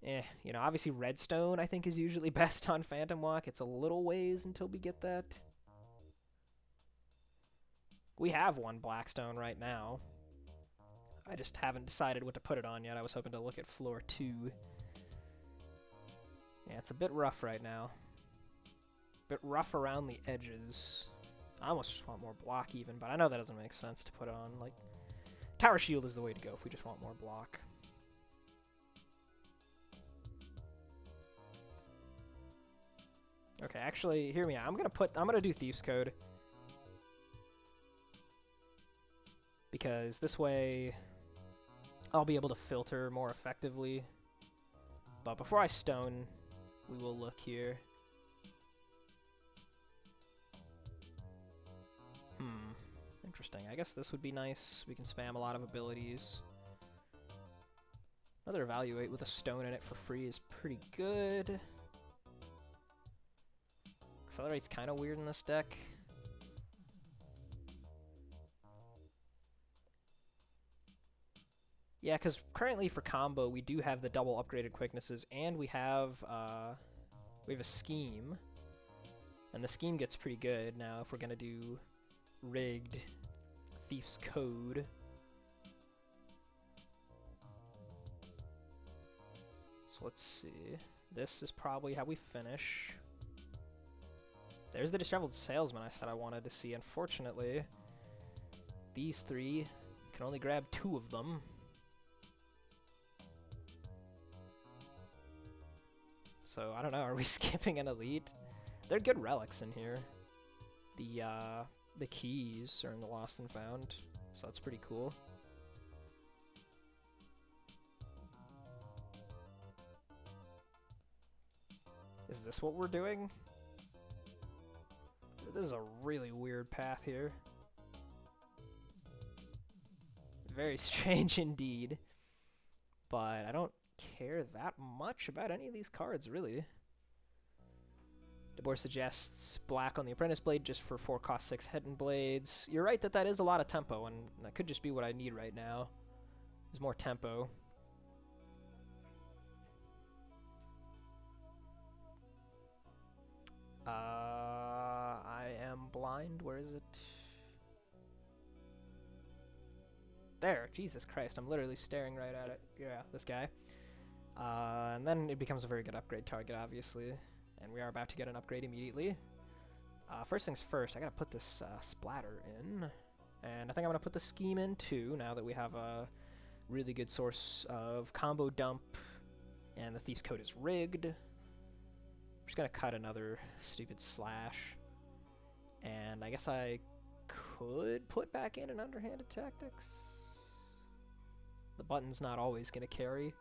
you know, obviously Redstone, I think, is usually best on Phantom Walk. It's a little ways until we get that. We have one Blackstone right now. I just haven't decided what to put it on yet. I was hoping to look at floor 2. Yeah, it's a bit rough right now. A bit rough around the edges. I almost just want more block even, but I know that doesn't make sense to put it on. Like, Tower Shield is the way to go if we just want more block. Okay, actually, hear me out. I'm gonna do Thief's Code. because this way I'll be able to filter more effectively. But before I stone, we will look here. Interesting. I guess this would be nice. We can spam a lot of abilities. Another evaluate with a stone in it for free is pretty good. Accelerate's kind of weird in this deck. Yeah, because currently for combo we do have the double upgraded quicknesses, and we have a scheme, and the scheme gets pretty good now if we're gonna do rigged Thief's Code. So let's see. This is probably how we finish. There's the Disheveled Salesman I said I wanted to see. Unfortunately, these three can only grab 2 of them. So I don't know, are we skipping an elite? They're good relics in here. The keys are in the Lost and Found, so that's pretty cool. Is this what we're doing? This is a really weird path here. Very strange indeed. But I don't care that much about any of these cards, really. DeBoer suggests black on the Apprentice Blade just for 4 cost 6 hidden blades. You're right that is a lot of tempo, and that could just be what I need right now. There's more tempo. I am blind. Where is it? There. Jesus Christ. I'm literally staring right at it. Yeah, this guy. And then it becomes a very good upgrade target, obviously. And we are about to get an upgrade immediately. First things first, I gotta put this splatter in. And I think I'm gonna put the scheme in too, now that we have a really good source of combo dump. And the Thief's Code is rigged. I'm just gonna cut another stupid slash. And I guess I could put back in an underhanded tactics. The button's not always gonna carry.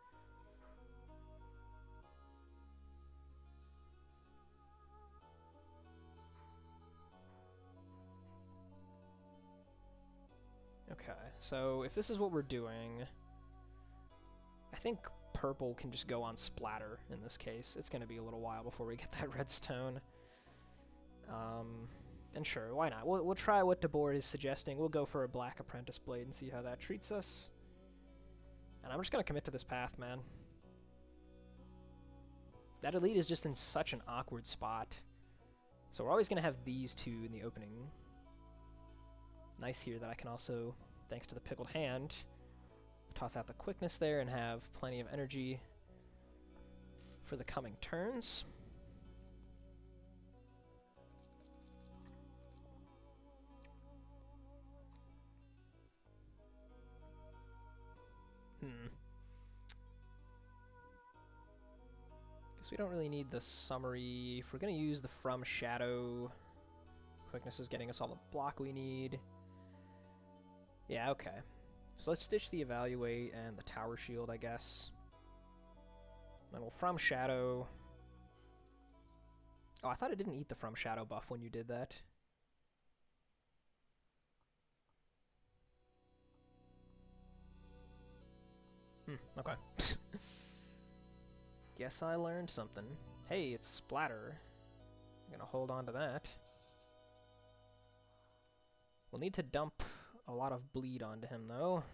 Okay, so if this is what we're doing, I think purple can just go on splatter in this case. It's going to be a little while before we get that redstone. And sure, why not? We'll try what DeBoer is suggesting. We'll go for a black Apprentice Blade and see how that treats us. And I'm just going to commit to this path, man. That elite is just in such an awkward spot. So we're always going to have these two in the opening. Nice here that I can also, thanks to the pickled hand, toss out the quickness there and have plenty of energy for the coming turns. Guess we don't really need the summary. If we're going to use the From Shadow, quickness is getting us all the block we need. Yeah, okay. So let's ditch the Evaluate and the Tower Shield, I guess. And we'll From Shadow. Oh, I thought it didn't eat the From Shadow buff when you did that. Okay. Guess I learned something. Hey, it's Splatter. I'm gonna hold on to that. We'll need to dump a lot of bleed onto him, though.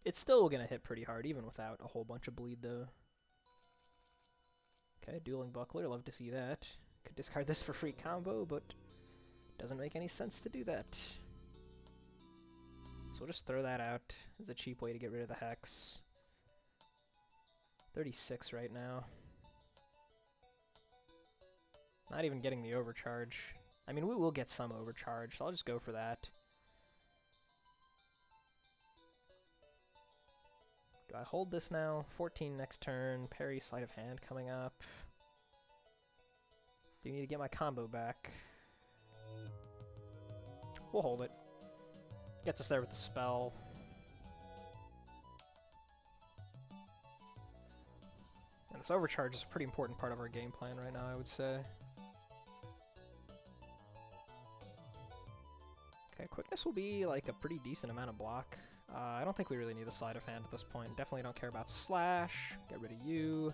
It's still gonna hit pretty hard, even without a whole bunch of bleed, though. Okay, Dueling Buckler, love to see that. Could discard this for free combo, but doesn't make any sense to do that. So we'll just throw that out as a cheap way to get rid of the Hex. 36 right now. Not even getting the overcharge. I mean, we will get some overcharge, so I'll just go for that. Do I hold this now? 14 next turn, parry, sleight of hand coming up. Do you need to get my combo back? We'll hold it. Gets us there with the spell. And this overcharge is a pretty important part of our game plan right now, I would say. Okay, quickness will be like a pretty decent amount of block. I don't think we really need the sleight of hand at this point. Definitely don't care about slash. Get rid of you.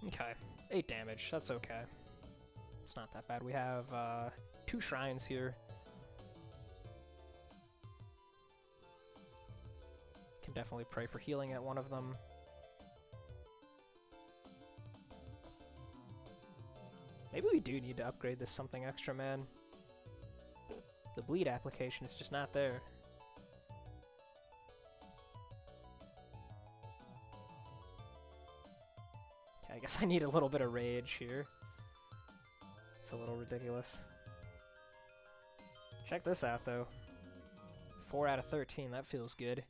Okay, 8 damage. That's okay. It's not that bad. We have 2 shrines here. Can definitely pray for healing at one of them. Maybe we do need to upgrade this something extra, man. The bleed application is just not there. Okay, I guess I need a little bit of rage here. It's a little ridiculous. Check this out, though. 4 out of 13, that feels good.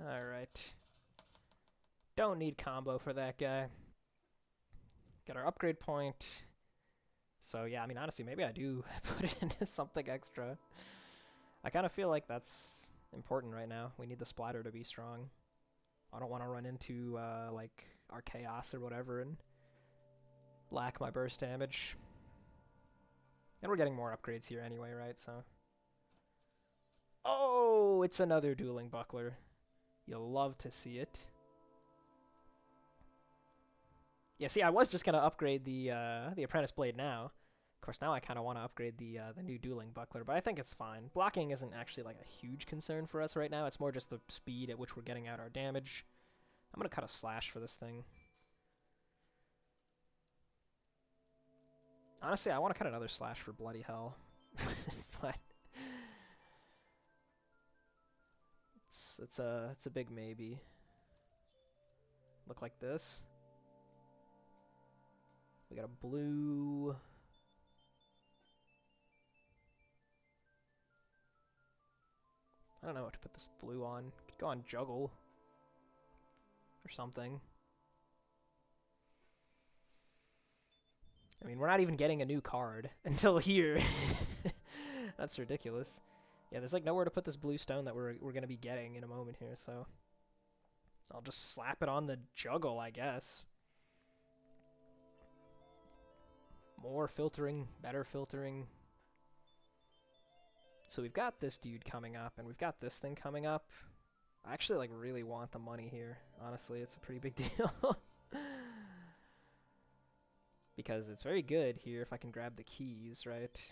Alright. Don't need combo for that guy. Got our upgrade point. So yeah, I mean, honestly, maybe I do put it into something extra. I kind of feel like that's important right now. We need the splatter to be strong. I don't want to run into, like, our chaos or whatever and lack my burst damage. And we're getting more upgrades here anyway, right? So. Oh, it's another dueling buckler. You'll love to see it. Yeah, see, I was just gonna upgrade the apprentice blade now. Of course, now I kind of want to upgrade the new dueling buckler, but I think it's fine. Blocking isn't actually like a huge concern for us right now. It's more just the speed at which we're getting out our damage. I'm gonna cut a slash for this thing. Honestly, I want to cut another slash for bloody hell, but it's a big maybe. Look like this. We got a blue. I don't know what to put this blue on. Could go on juggle or something. I mean, we're not even getting a new card until here. That's ridiculous. Yeah, there's like nowhere to put this blue stone that we're gonna be getting in a moment here, so I'll just slap it on the juggle, I guess. More filtering, better filtering. So we've got this dude coming up, and we've got this thing coming up. I actually like really want the money here. Honestly, it's a pretty big deal. Because it's very good here if I can grab the keys, right?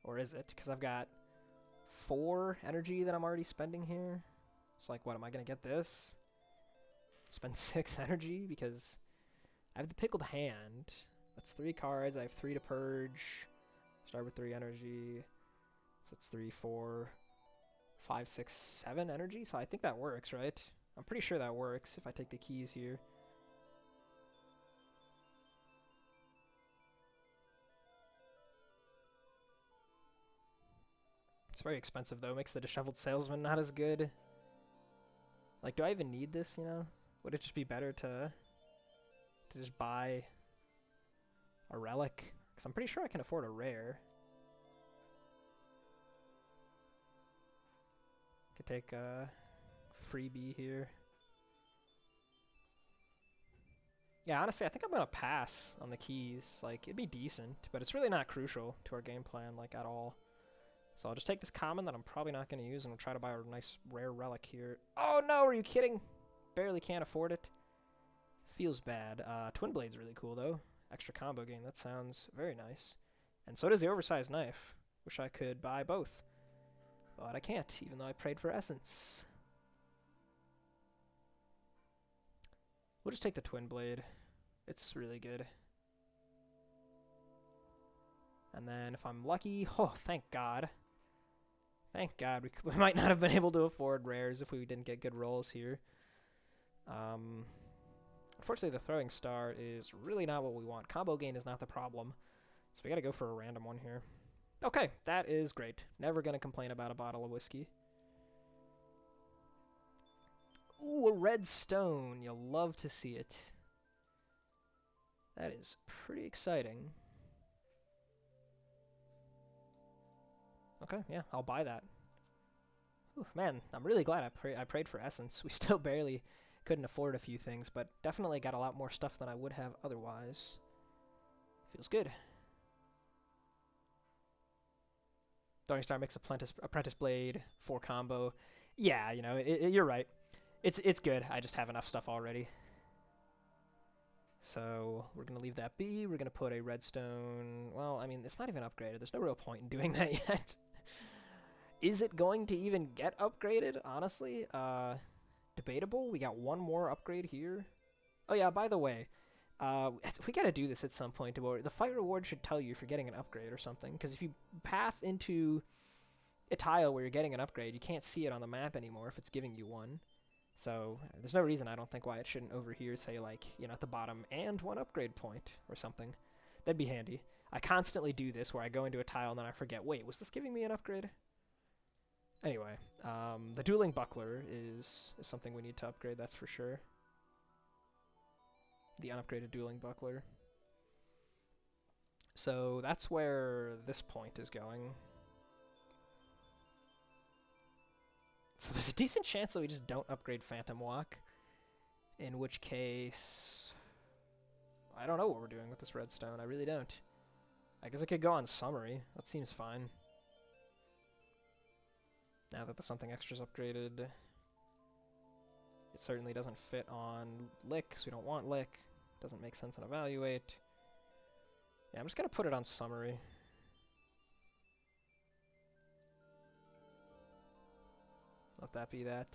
Or is it? Because I've got 4 energy that I'm already spending here. It's like, what, am I going to get this? Spend 6 energy? Because I have the pickled hand. That's 3 cards. I have 3 to purge. Start with 3 energy. So that's 3, 4, 5, 6, 7 energy. So I think that works, right? I'm pretty sure that works if I take the keys here. It's very expensive, though. Makes the Disheveled Salesman not as good. Like, do I even need this, you know? Would it just be better to just buy a relic? Because I'm pretty sure I can afford a rare. Could take a freebie here. Yeah, honestly, I think I'm going to pass on the keys. Like, it'd be decent, but it's really not crucial to our game plan, like, at all. So I'll just take this common that I'm probably not going to use, and we'll try to buy a nice rare relic here. Oh no, are you kidding? Barely can't afford it. Feels bad. Twin Blade's really cool, though. Extra combo gain, that sounds very nice. And so does the oversized knife. Wish I could buy both. But I can't, even though I prayed for essence. We'll just take the Twin Blade. It's really good. And then if I'm lucky, oh, thank God. Thank God, we might not have been able to afford rares if we didn't get good rolls here. Unfortunately, the Throwing Star is really not what we want. Combo gain is not the problem, so we gotta go for a random one here. Okay, that is great. Never gonna complain about a bottle of whiskey. Ooh, a red stone. You'll love to see it. That is pretty exciting. Okay, yeah, I'll buy that. Ooh, man, I'm really glad I prayed for Essence. We still barely couldn't afford a few things, but definitely got a lot more stuff than I would have otherwise. Feels good. Throwing Star makes Apprentice Blade 4 combo. Yeah, you know, you're right. It's good. I just have enough stuff already. So we're going to leave that be. We're going to put a redstone. Well, I mean, it's not even upgraded. There's no real point in doing that yet. Is it going to even get upgraded? Honestly, debatable. We got one more upgrade here. Oh yeah, by the way, we got to do this at some point. The fight reward should tell you if you're getting an upgrade or something. Because if you path into a tile where you're getting an upgrade, you can't see it on the map anymore if it's giving you one. So there's no reason I don't think why it shouldn't over here say, like, you know, at the bottom, and 1 upgrade point or something. That'd be handy. I constantly do this where I go into a tile and then I forget, wait, was this giving me an upgrade? Anyway, the Dueling Buckler is something we need to upgrade, that's for sure. The unupgraded Dueling Buckler. So that's where this point is going. So there's a decent chance that we just don't upgrade Phantom Walk. In which case, I don't know what we're doing with this redstone. I really don't. I guess I could go on Summary. That seems fine. Now that the something extra's upgraded. It certainly doesn't fit on Lick, because we don't want Lick. Doesn't make sense on Evaluate. Yeah, I'm just going to put it on Summary. Let that be that.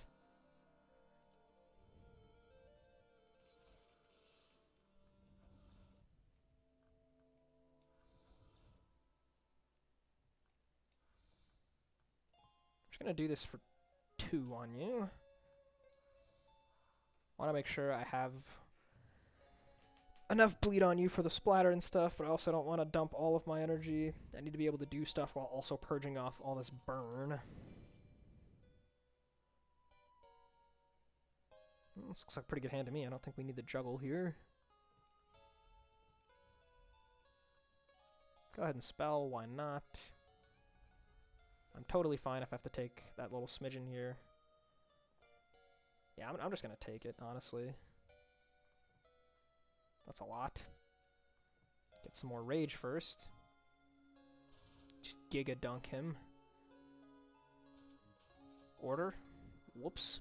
I'm just going to do this for 2 on you. Want to make sure I have enough bleed on you for the splatter and stuff, but I also don't want to dump all of my energy. I need to be able to do stuff while also purging off all this burn. This looks like a pretty good hand to me. I don't think we need the juggle here. Go ahead and spell, why not? I'm totally fine if I have to take that little smidgen here. Yeah, I'm just going to take it, honestly. That's a lot. Get some more rage first. Just Giga Dunk him. Order. Whoops.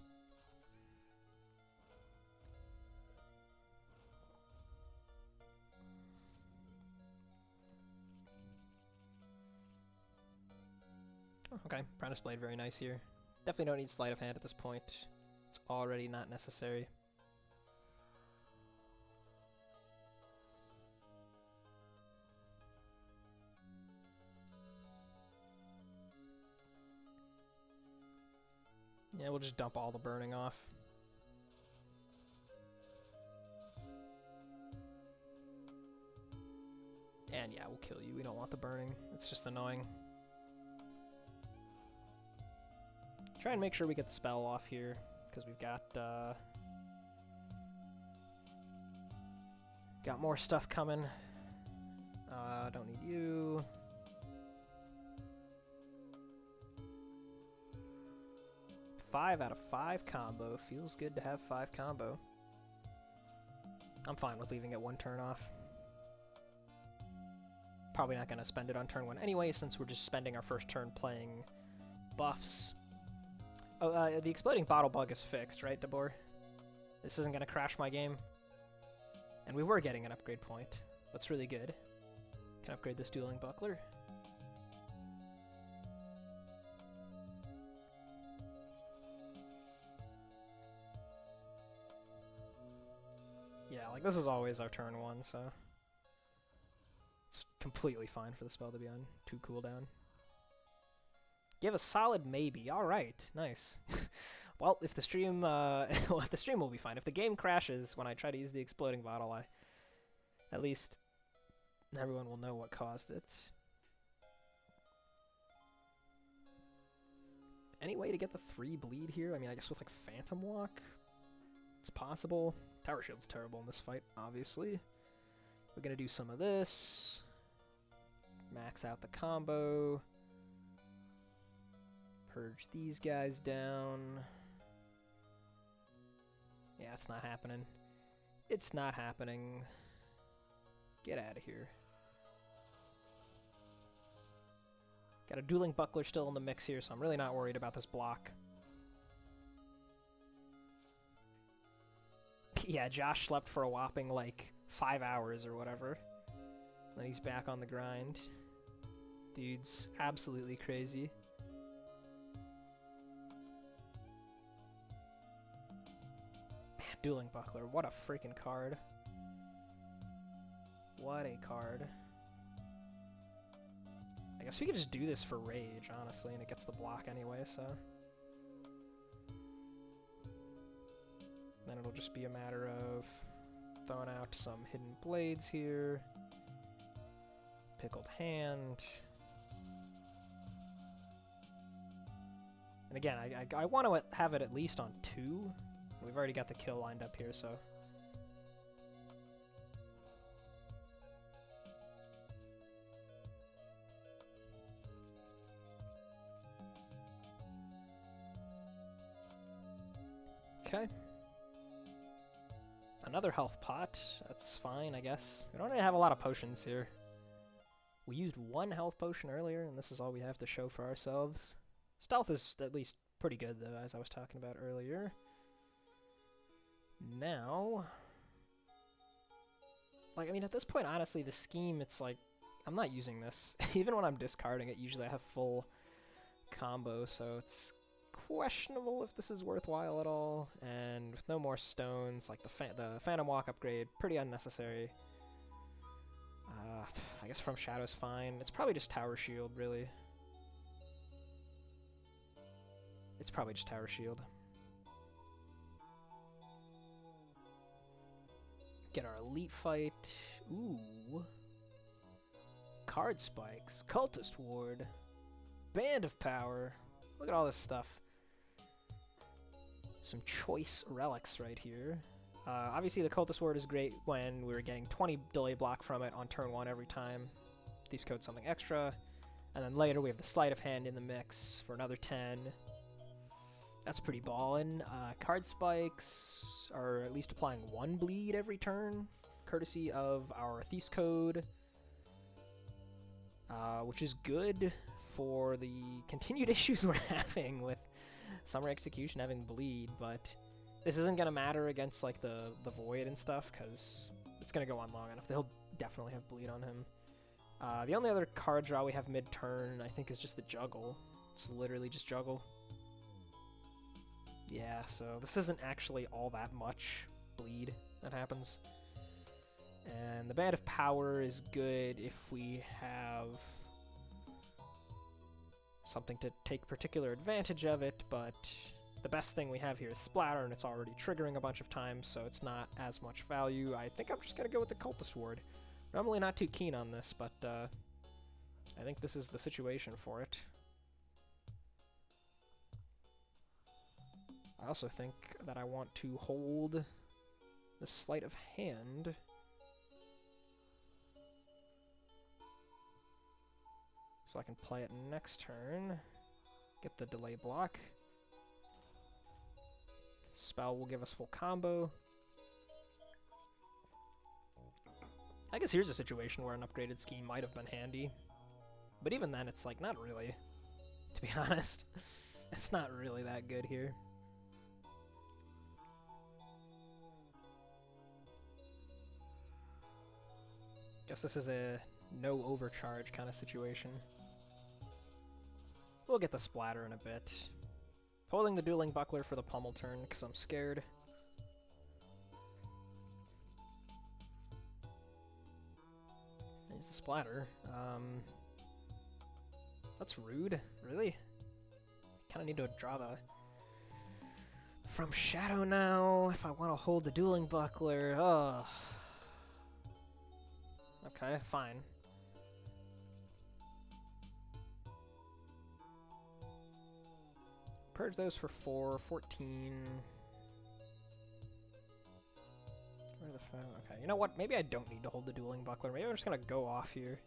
Okay, Apprentice Blade, very nice here. Definitely don't need Sleight of Hand at this point. It's already not necessary. Yeah, we'll just dump all the burning off. And yeah, we'll kill you. We don't want the burning. It's just annoying. Try and make sure we get the spell off here, because we've got more stuff coming. Don't need you. Five out of 5 combo. Feels good to have 5 combo. I'm fine with leaving it 1 turn off. Probably not going to spend it on turn 1 anyway, since we're just spending our first turn playing buffs. Oh, the exploding bottle bug is fixed, right, Dabor? This isn't going to crash my game. And we were getting an upgrade point. That's really good. Can upgrade this Dueling Buckler. Like, this is always our turn 1, so it's completely fine for the spell to be on 2 cooldown. Give a solid maybe. All right, nice. Well, if the stream, well, if the stream will be fine. If the game crashes when I try to use the exploding bottle, at least everyone will know what caused it. Any way to get the 3 bleed here? I mean, I guess with like Phantom Walk, it's possible. Tower Shield's terrible in this fight, obviously. We're gonna do some of this. Max out the combo. Purge these guys down. Yeah, it's not happening. It's not happening. Get out of here. Got a Dueling Buckler still in the mix here, so I'm really not worried about this block. Yeah, Josh slept for a whopping, like, 5 hours or whatever. Then he's back on the grind. Dude's absolutely crazy. Man, Dueling Buckler, what a freaking card. What a card. I guess we could just do this for Rage, honestly, and it gets the block anyway, so... Then it'll just be a matter of throwing out some Hidden Blades here. Pickled Hand. And again, I want to have it at least on 2. We've already got the kill lined up here, so... Okay. Another health pot. That's fine, I guess. We don't really have a lot of potions here. We used 1 health potion earlier, and this is all we have to show for ourselves. Stealth is at least pretty good, though, as I was talking about earlier. Now... Like, I mean, at this point, honestly, the scheme, it's like... I'm not using this. Even when I'm discarding it, usually I have full combo, so it's questionable if this is worthwhile at all. And with no more stones, like the Phantom Walk upgrade, pretty unnecessary. I guess From Shadow's fine. It's probably just Tower Shield, really. It's probably just Tower Shield. Get our elite fight. Ooh. Card Spikes. Cultist Ward. Band of Power. Look at all this stuff. Some choice relics right here. Obviously the Cultist Ward is great when we were getting 20 delay block from it on turn 1 every time. Thieves Code something extra. And then later we have the Sleight of Hand in the mix for another 10. That's pretty ballin'. Card Spikes are at least applying 1 bleed every turn, courtesy of our Thieves Code, which is good for the continued issues we're having with Summer Execution having bleed, but this isn't going to matter against like the Void and stuff, because it's going to go on long enough. They'll definitely have bleed on him. The only other card draw we have mid-turn, I think, is just the Juggle. It's literally just Juggle. Yeah, so this isn't actually all that much bleed that happens. And the Band of Power is good if we have something to take particular advantage of it, but the best thing we have here is Splatter, and it's already triggering a bunch of times, so it's not as much value. I think I'm just going to go with the Cultist Ward. Normally not too keen on this, but I think this is the situation for it. I also think that I want to hold the Sleight of Hand. So I can play it next turn. Get the delay block. Spell will give us full combo. I guess here's a situation where an upgraded scheme might have been handy. But even then, it's like, not really. To be honest. It's not really that good here. Guess this is a no overcharge kind of situation. We'll get the Splatter in a bit. Holding the Dueling Buckler for the pummel turn, because I'm scared. Use the splatter. That's rude. Really? Kind of need to draw the from shadow now if I want to hold the dueling buckler. Ugh. Okay, fine. Purge those for 4, 14. Where the fuck? Okay, you know what? Maybe I don't need to hold the dueling buckler. Maybe I'm just gonna go off here.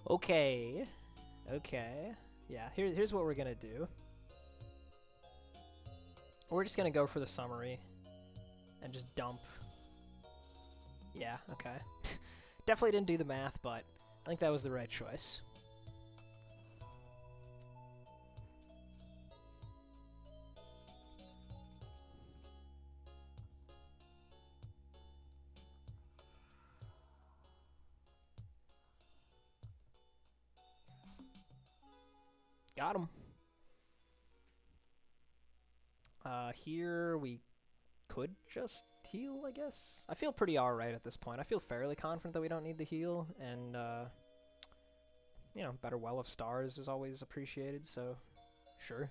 Okay. Okay. Yeah, here's what we're gonna do. We're just gonna go for the summary and just dump. Yeah, okay. Definitely didn't do the math, but I think that was the right choice. Got him. Here we could just heal, I guess. I feel pretty alright at this point. I feel fairly confident that we don't need the heal, and, you know, better Well of Stars is always appreciated, so sure.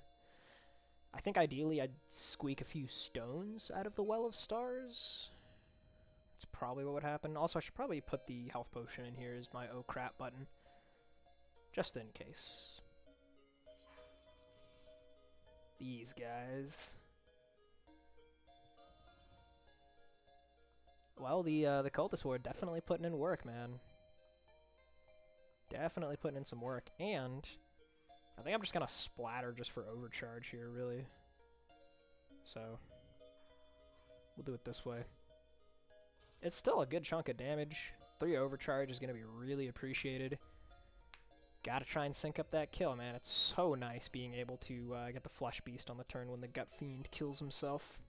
I think ideally I'd squeak a few stones out of the Well of Stars. That's probably what would happen. Also, I should probably put the health potion in here as my oh crap button, just in case. These guys. Well, the cultist ward definitely putting in work, man. Definitely putting in some work, and I think I'm just gonna splatter just for overcharge here, really. So we'll do it this way. It's still a good chunk of damage. 3 overcharge is gonna be really appreciated. Gotta try and sync up that kill, man. It's so nice being able to get the Flesh Beast on the turn when the Gut Fiend kills himself.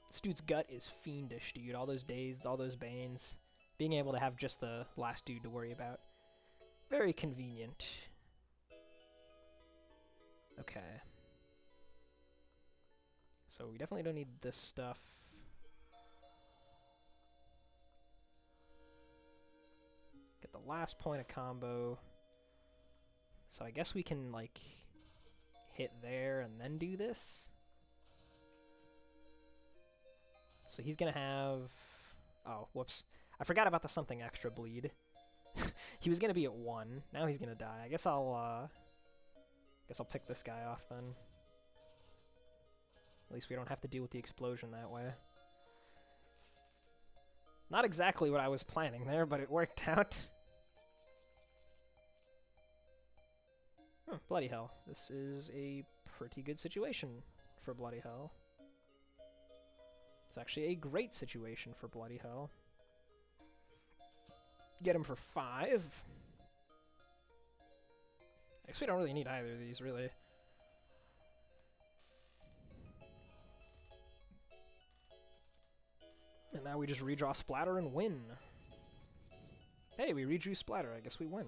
This dude's gut is fiendish, dude. All those dazed, all those banes. Being able to have just the last dude to worry about. Very convenient. Okay. So we definitely don't need this stuff. Get the last point of combo. So I guess we can, like, hit there and then do this. So he's gonna have... Oh, whoops. I forgot about the something extra bleed. He was gonna be at 1. Now he's gonna die. I guess I'll pick this guy off then. At least we don't have to deal with the explosion that way. Not exactly what I was planning there, but it worked out. Bloody hell. This is a pretty good situation for Bloody Hell. It's actually a great situation for Bloody Hell. Get him for 5. I guess we don't really need either of these, really. And now we just redraw Splatter and win. Hey, we redrew Splatter. I guess we win.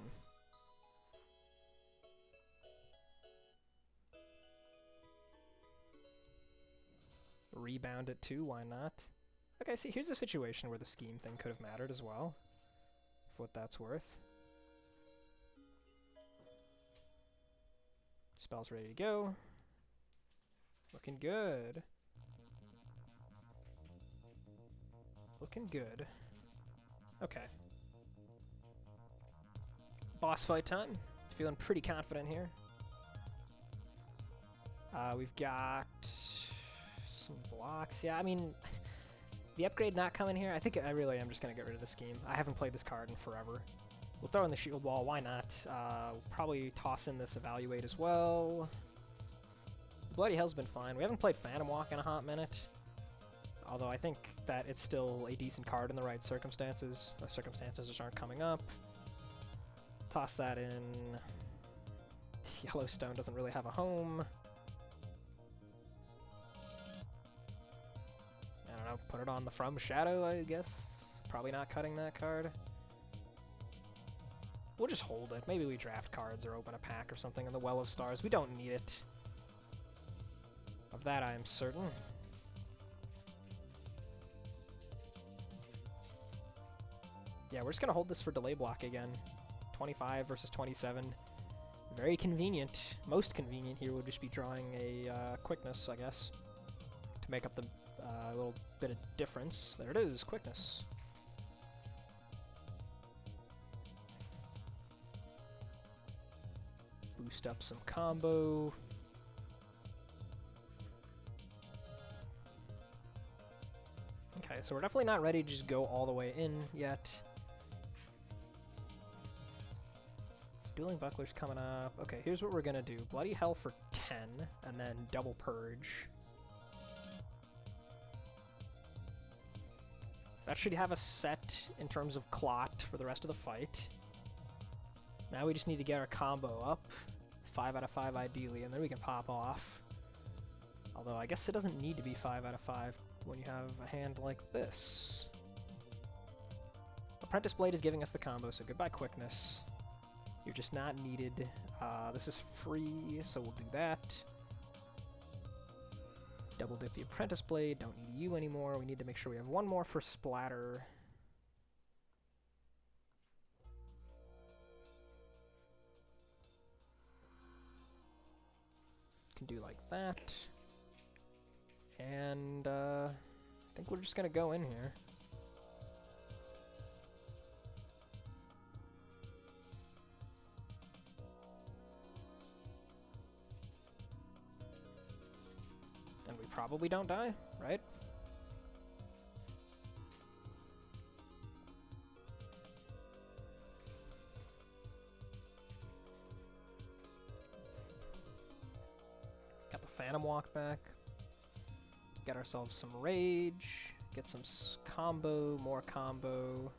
Rebound it too, why not? Okay, see, here's a situation where the scheme thing could have mattered as well, for what that's worth. Spell's ready to go. Looking good. Looking good. Okay. Boss fight time. Feeling pretty confident here. We've got some blocks. Yeah, I mean, the upgrade not coming here, I think I really am just going to get rid of the scheme. I haven't played this card in forever. We'll throw in the shield wall, why not? We'll probably toss in this evaluate as well. Bloody Hell's been fine. We haven't played Phantom Walk in a hot minute. Although I think that it's still a decent card in the right circumstances. The circumstances just aren't coming up. Toss that in. Yellowstone doesn't really have a home. I don't know, put it on the From Shadow, I guess. Probably not cutting that card. We'll just hold it. Maybe we draft cards or open a pack or something in the Well of Stars. We don't need it. Of that I am certain. Yeah, we're just gonna hold this for delay block again. 25 versus 27. Very convenient. Most convenient here would just be drawing a quickness, I guess, to make up the little bit of difference. There it is, quickness. Boost up some combo. Okay, so we're definitely not ready to just go all the way in yet. Dueling Buckler's coming up. Okay, here's what we're gonna do. Bloody Hell for 10, and then double Purge. That should have us set in terms of clot for the rest of the fight. Now we just need to get our combo up. 5 out of 5 ideally, and then we can pop off. Although I guess it doesn't need to be 5 out of 5 when you have a hand like this. Apprentice Blade is giving us the combo, so goodbye quickness. You're just not needed. This is free, so we'll do that. Double dip the Apprentice Blade, don't need you anymore. We need to make sure we have one more for splatter. Can do like that. And I think we're just gonna go in here. And we probably don't die, right? Got the Phantom Walk back. Get ourselves some rage. Get some combo, more combo.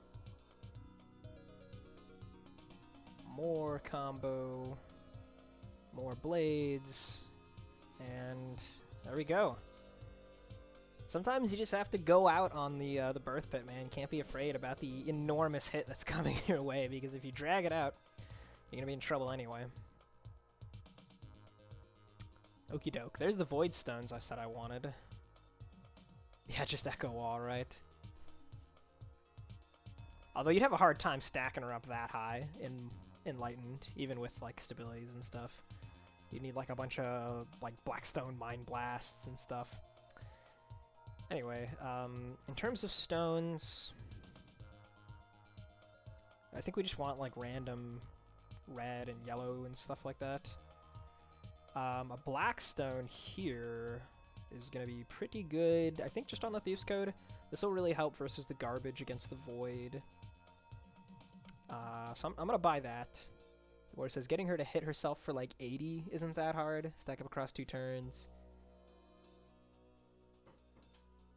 More combo. More blades. And there we go. Sometimes you just have to go out on the birth pit, man. Can't be afraid about the enormous hit that's coming your way, because if you drag it out, you're gonna be in trouble anyway. Okie doke. There's the Void Stones I said I wanted. Yeah, just Echo Wall, right? Although you'd have a hard time stacking her up that high in Enlightened, even with like stabilities and stuff. You need like a bunch of like Blackstone Mind Blasts and stuff. Anyway, in terms of stones, I think we just want like random red and yellow and stuff like that. A black stone here is going to be pretty good. I think just on the Thief's Code, this will really help versus the garbage against the Void. So I'm going to buy that. Where it says getting her to hit herself for like 80 isn't that hard. Stack up across 2 turns.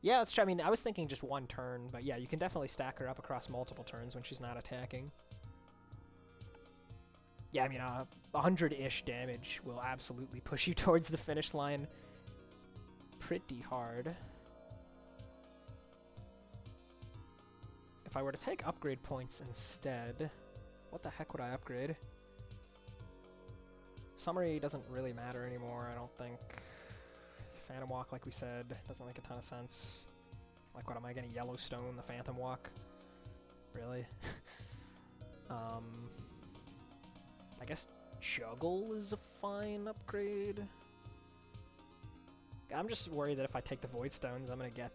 Yeah, let's try. I mean, I was thinking just 1 turn, but yeah, you can definitely stack her up across multiple turns when she's not attacking. Yeah, I mean, 100-ish damage will absolutely push you towards the finish line pretty hard. If I were to take upgrade points instead, what the heck would I upgrade? Summary doesn't really matter anymore, I don't think. Phantom Walk, like we said, doesn't make a ton of sense. Like, what am I getting? Yellowstone, the Phantom Walk? Really? I guess Juggle is a fine upgrade. I'm just worried that if I take the Void Stones, I'm gonna get,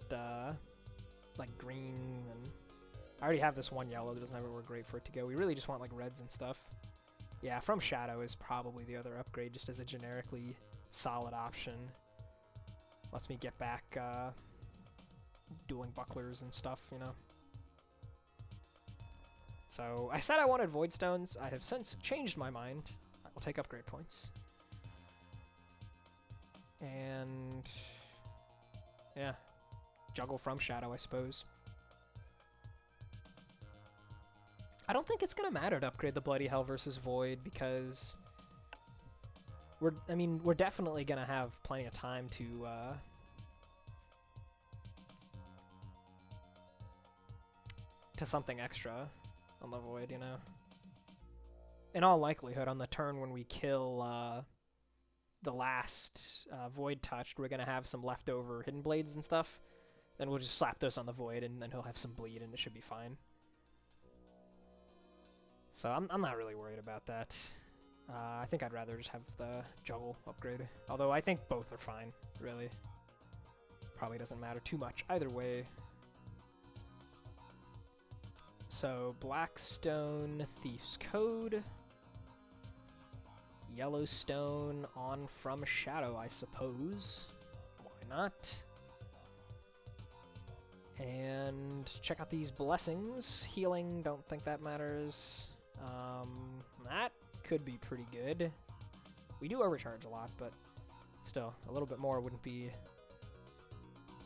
like, green, and I already have this 1 yellow that doesn't have anywhere great for it to go. We really just want, like, reds and stuff. Yeah, From Shadow is probably the other upgrade, just as a generically solid option. Lets me get back, dueling bucklers and stuff, you know? So, I said I wanted Void Stones. I have since changed my mind. I will take upgrade points. And yeah, Juggle From Shadow, I suppose. I don't think it's gonna matter to upgrade the Bloody Hell versus Void, because we're definitely gonna have plenty of time to something extra on the Void, you know. In all likelihood, on the turn when we kill the last Void touched, we're gonna have some leftover Hidden Blades and stuff. Then we'll just slap those on the Void, and then he'll have some bleed, and it should be fine. So I'm not really worried about that. I think I'd rather just have the juggle upgrade. Although I think both are fine, really. Probably doesn't matter too much either way. So Blackstone, Thief's Code. Yellowstone on from Shadow, I suppose. Why not? And check out these blessings. Healing, don't think that matters. That could be pretty good. We do overcharge a lot, but still, a little bit more wouldn't be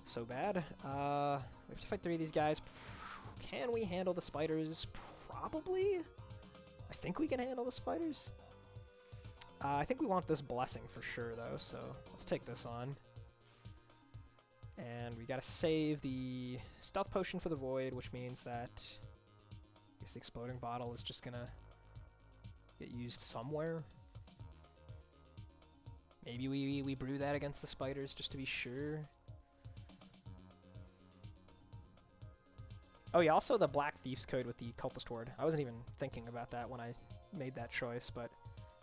so bad. We have to fight 3 of these guys. Can we handle the spiders? Probably. I think we can handle the spiders. I think we want this blessing for sure, though, so let's take this on. And we gotta save the stealth potion for the void, which means that I guess the exploding bottle is just gonna get used somewhere. Maybe we brew that against the spiders just to be sure. Oh yeah, also the Black Thief's Code with the Cultist Ward. I wasn't even thinking about that when I made that choice, but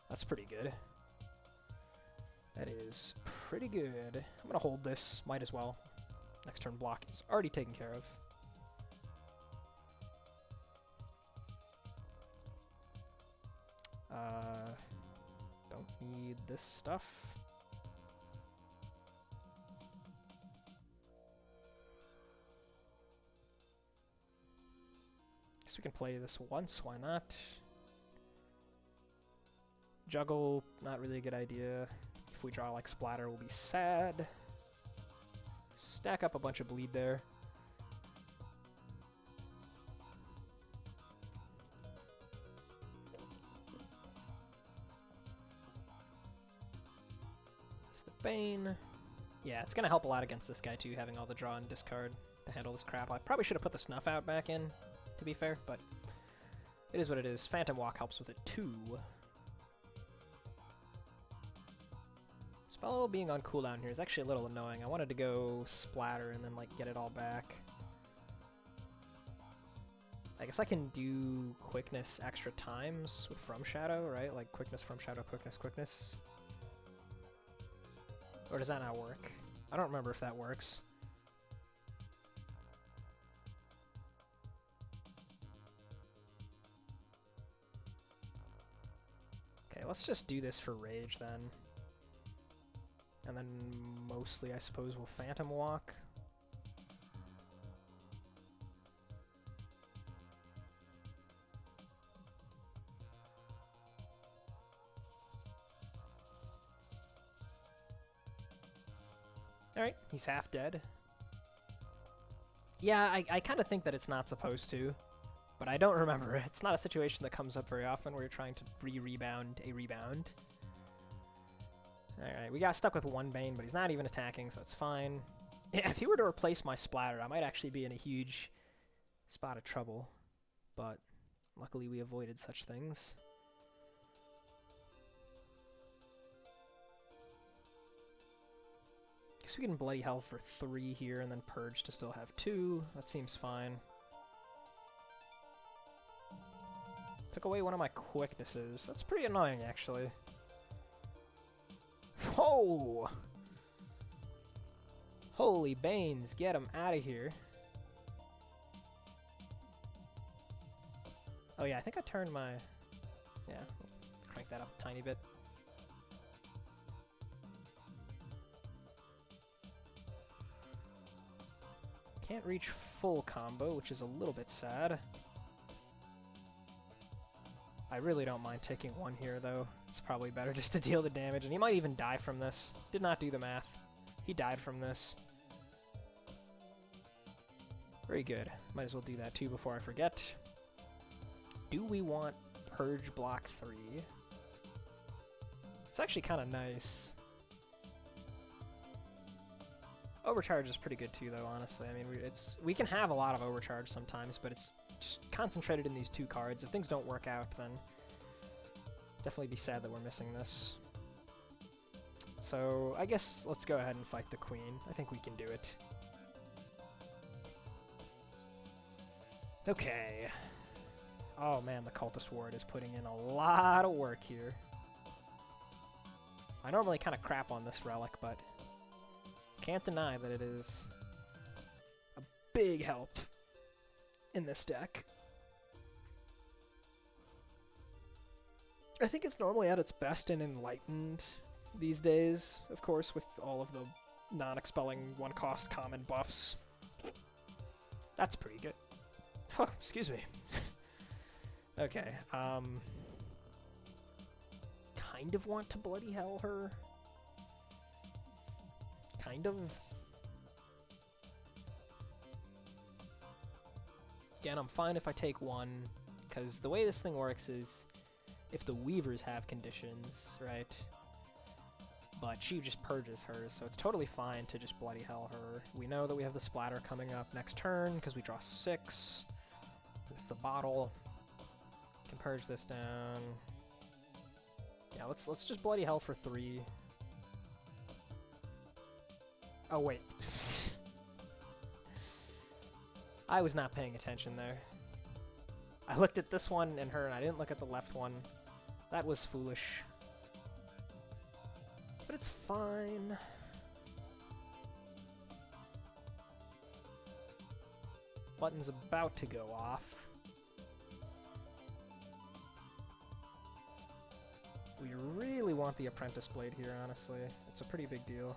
that's pretty good. That is pretty good. I'm gonna hold this, might as well. Next turn block is already taken care of. Don't need this stuff. Guess we can play this once, why not? Juggle, not really a good idea. If we draw like Splatter, we'll be sad. Stack up a bunch of bleed there. It's the Bane. Yeah, it's gonna help a lot against this guy too, having all the draw and discard to handle this crap. I probably should have put the Snuff out back in, to be fair, but it is what it is. Phantom Walk helps with it too. Spell being on cooldown here is actually a little annoying. I wanted to go Splatter and then like get it all back. I guess I can do Quickness extra times with From Shadow, right? Like Quickness, From Shadow, Quickness, Quickness. Or does that not work? I don't remember if that works. Okay, let's just do this for Rage then. And then mostly, I suppose, we'll Phantom Walk. Alright, he's half dead. Yeah, I kind of think that it's not supposed to, but I don't remember it. It's not a situation that comes up very often where you're trying to rebound a rebound. Alright, we got stuck with 1 Bane, but he's not even attacking, so it's fine. Yeah, if he were to replace my Splatter, I might actually be in a huge spot of trouble. But luckily we avoided such things. Guess we can Bloody Hell for 3 here, and then Purge to still have 2. That seems fine. Took away one of my quicknesses. That's pretty annoying, actually. Oh! Holy Banes, get him out of here. Oh yeah, I think I turned my... Yeah, crank that up a tiny bit. Can't reach full combo, which is a little bit sad. I really don't mind taking 1 here, though. It's probably better just to deal the damage, and he might even die from this. Did not do the math. He died from this. Very good. Might as well do that, too, before I forget. Do we want Purge block 3? It's actually kind of nice. Overcharge is pretty good, too, though, honestly. I mean, we can have a lot of overcharge sometimes, but it's just concentrated in these 2 cards. If things don't work out, then definitely be sad that we're missing this. So I guess let's go ahead and fight the Queen. I think we can do it. Okay. Oh man, the Cultist Ward is putting in a lot of work here. I normally kind of crap on this relic, but can't deny that it is a big help in this deck. I think it's normally at its best in Enlightened these days, of course, with all of the non-expelling one-cost common buffs. That's pretty good. Huh, excuse me. Okay, kind of want to bloody hell her. Kind of. Again, I'm fine if I take one, because the way this thing works is if the Weavers have conditions, right? But she just purges hers, so it's totally fine to just bloody hell her. We know that we have the splatter coming up next turn, because we draw 6 with the bottle. Can purge this down. Yeah, let's just bloody hell for 3. Oh wait. I was not paying attention there. I looked at this one and her, and I didn't look at the left one. That was foolish. But it's fine. Button's about to go off. We really want the Apprentice Blade here, honestly. It's a pretty big deal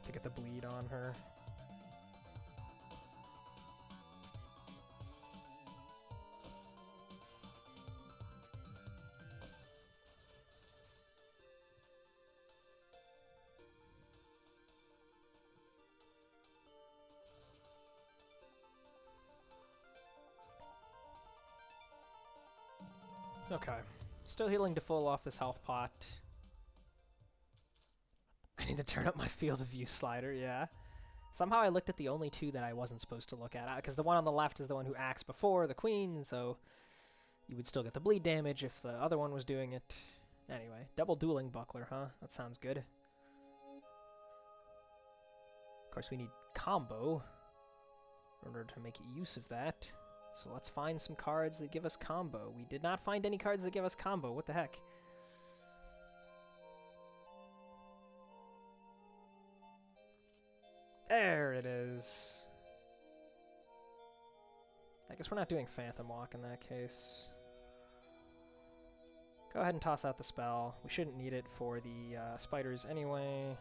to get the bleed on her. Okay. Still healing to full off this health pot. I need to turn up my field of view slider, yeah. Somehow I looked at the only 2 that I wasn't supposed to look at, because the one on the left is the one who acts before the queen, so you would still get the bleed damage if the other one was doing it. Anyway, double dueling buckler, huh? That sounds good. Of course, we need combo in order to make use of that. So let's find some cards that give us combo. We did not find any cards that give us combo. What the heck? There it is. I guess we're not doing Phantom Walk in that case. Go ahead and toss out the spell. We shouldn't need it for the spiders anyway.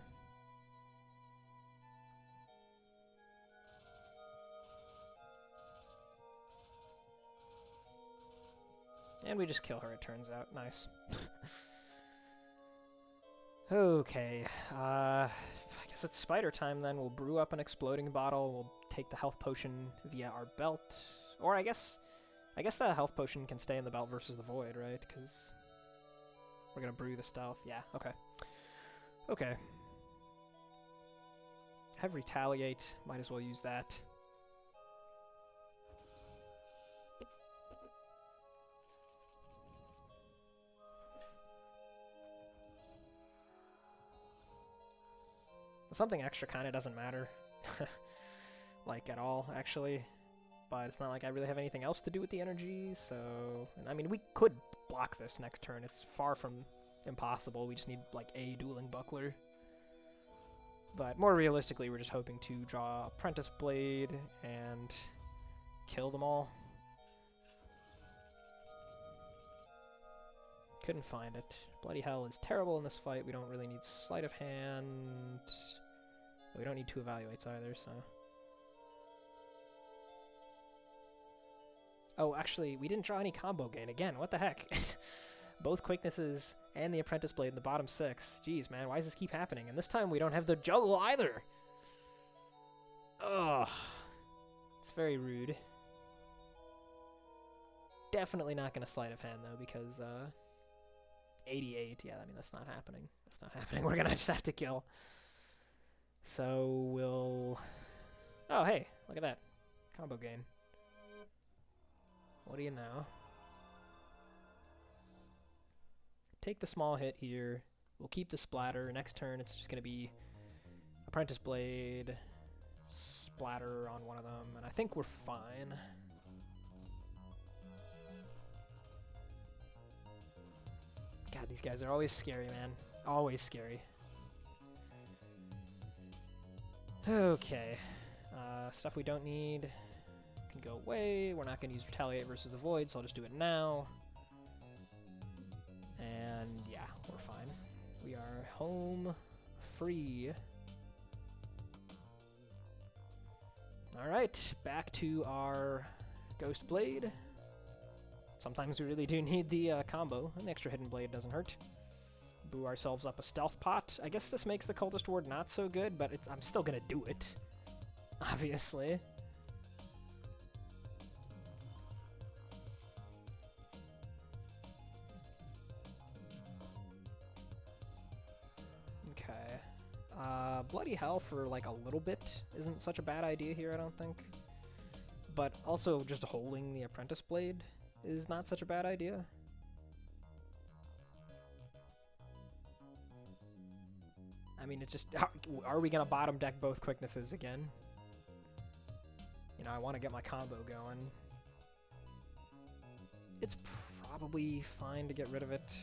And we just kill her, it turns out. Nice. Okay. I guess it's spider time then. We'll brew up an exploding bottle. We'll take the health potion via our belt. Or I guess the health potion can stay in the belt versus the void, right? Because we're going to brew the stealth. Yeah, okay. Okay. Have retaliate. Might as well use that. Something extra kind of doesn't matter. Like, at all, actually. But it's not like I really have anything else to do with the energy, so... And, I mean, we could block this next turn. It's far from impossible. We just need, like, a dueling buckler. But more realistically, we're just hoping to draw Apprentice Blade and kill them all. Couldn't find it. Bloody hell is terrible in this fight. We don't really need sleight of hand. We don't need 2 evaluates either, so... Oh, actually, we didn't draw any combo gain. Again, what the heck? Both quicknesses and the Apprentice Blade in the bottom 6. Jeez, man, why does this keep happening? And this time we don't have the juggle either! Ugh. It's very rude. Definitely not gonna sleight of hand, though, because, 88, yeah, I mean, that's not happening. That's not happening. We're gonna just have to kill. So we'll... Oh, hey, look at that. Combo gain. What do you know? Take the small hit here. We'll keep the splatter. Next turn, it's just gonna be Apprentice Blade, splatter on one of them, and I think we're fine. These guys are always scary, man. Always scary. Okay. Stuff we don't need can go away. We're not going to use Retaliate versus the Void, so I'll just do it now. And yeah, we're fine. We are home free. Alright, back to our Ghost Blade. Sometimes we really do need the combo. An extra Hidden Blade doesn't hurt. Boo ourselves up a Stealth Pot. I guess this makes the Cultist Ward not so good, but I'm still gonna do it. Obviously. Okay. Bloody Hell for like a little bit isn't such a bad idea here, I don't think. But also just holding the Apprentice Blade is not such a bad idea. I mean, it's just, are we gonna bottom deck both quicknesses again? You know, I want to get my combo going. It's probably fine to get rid of it.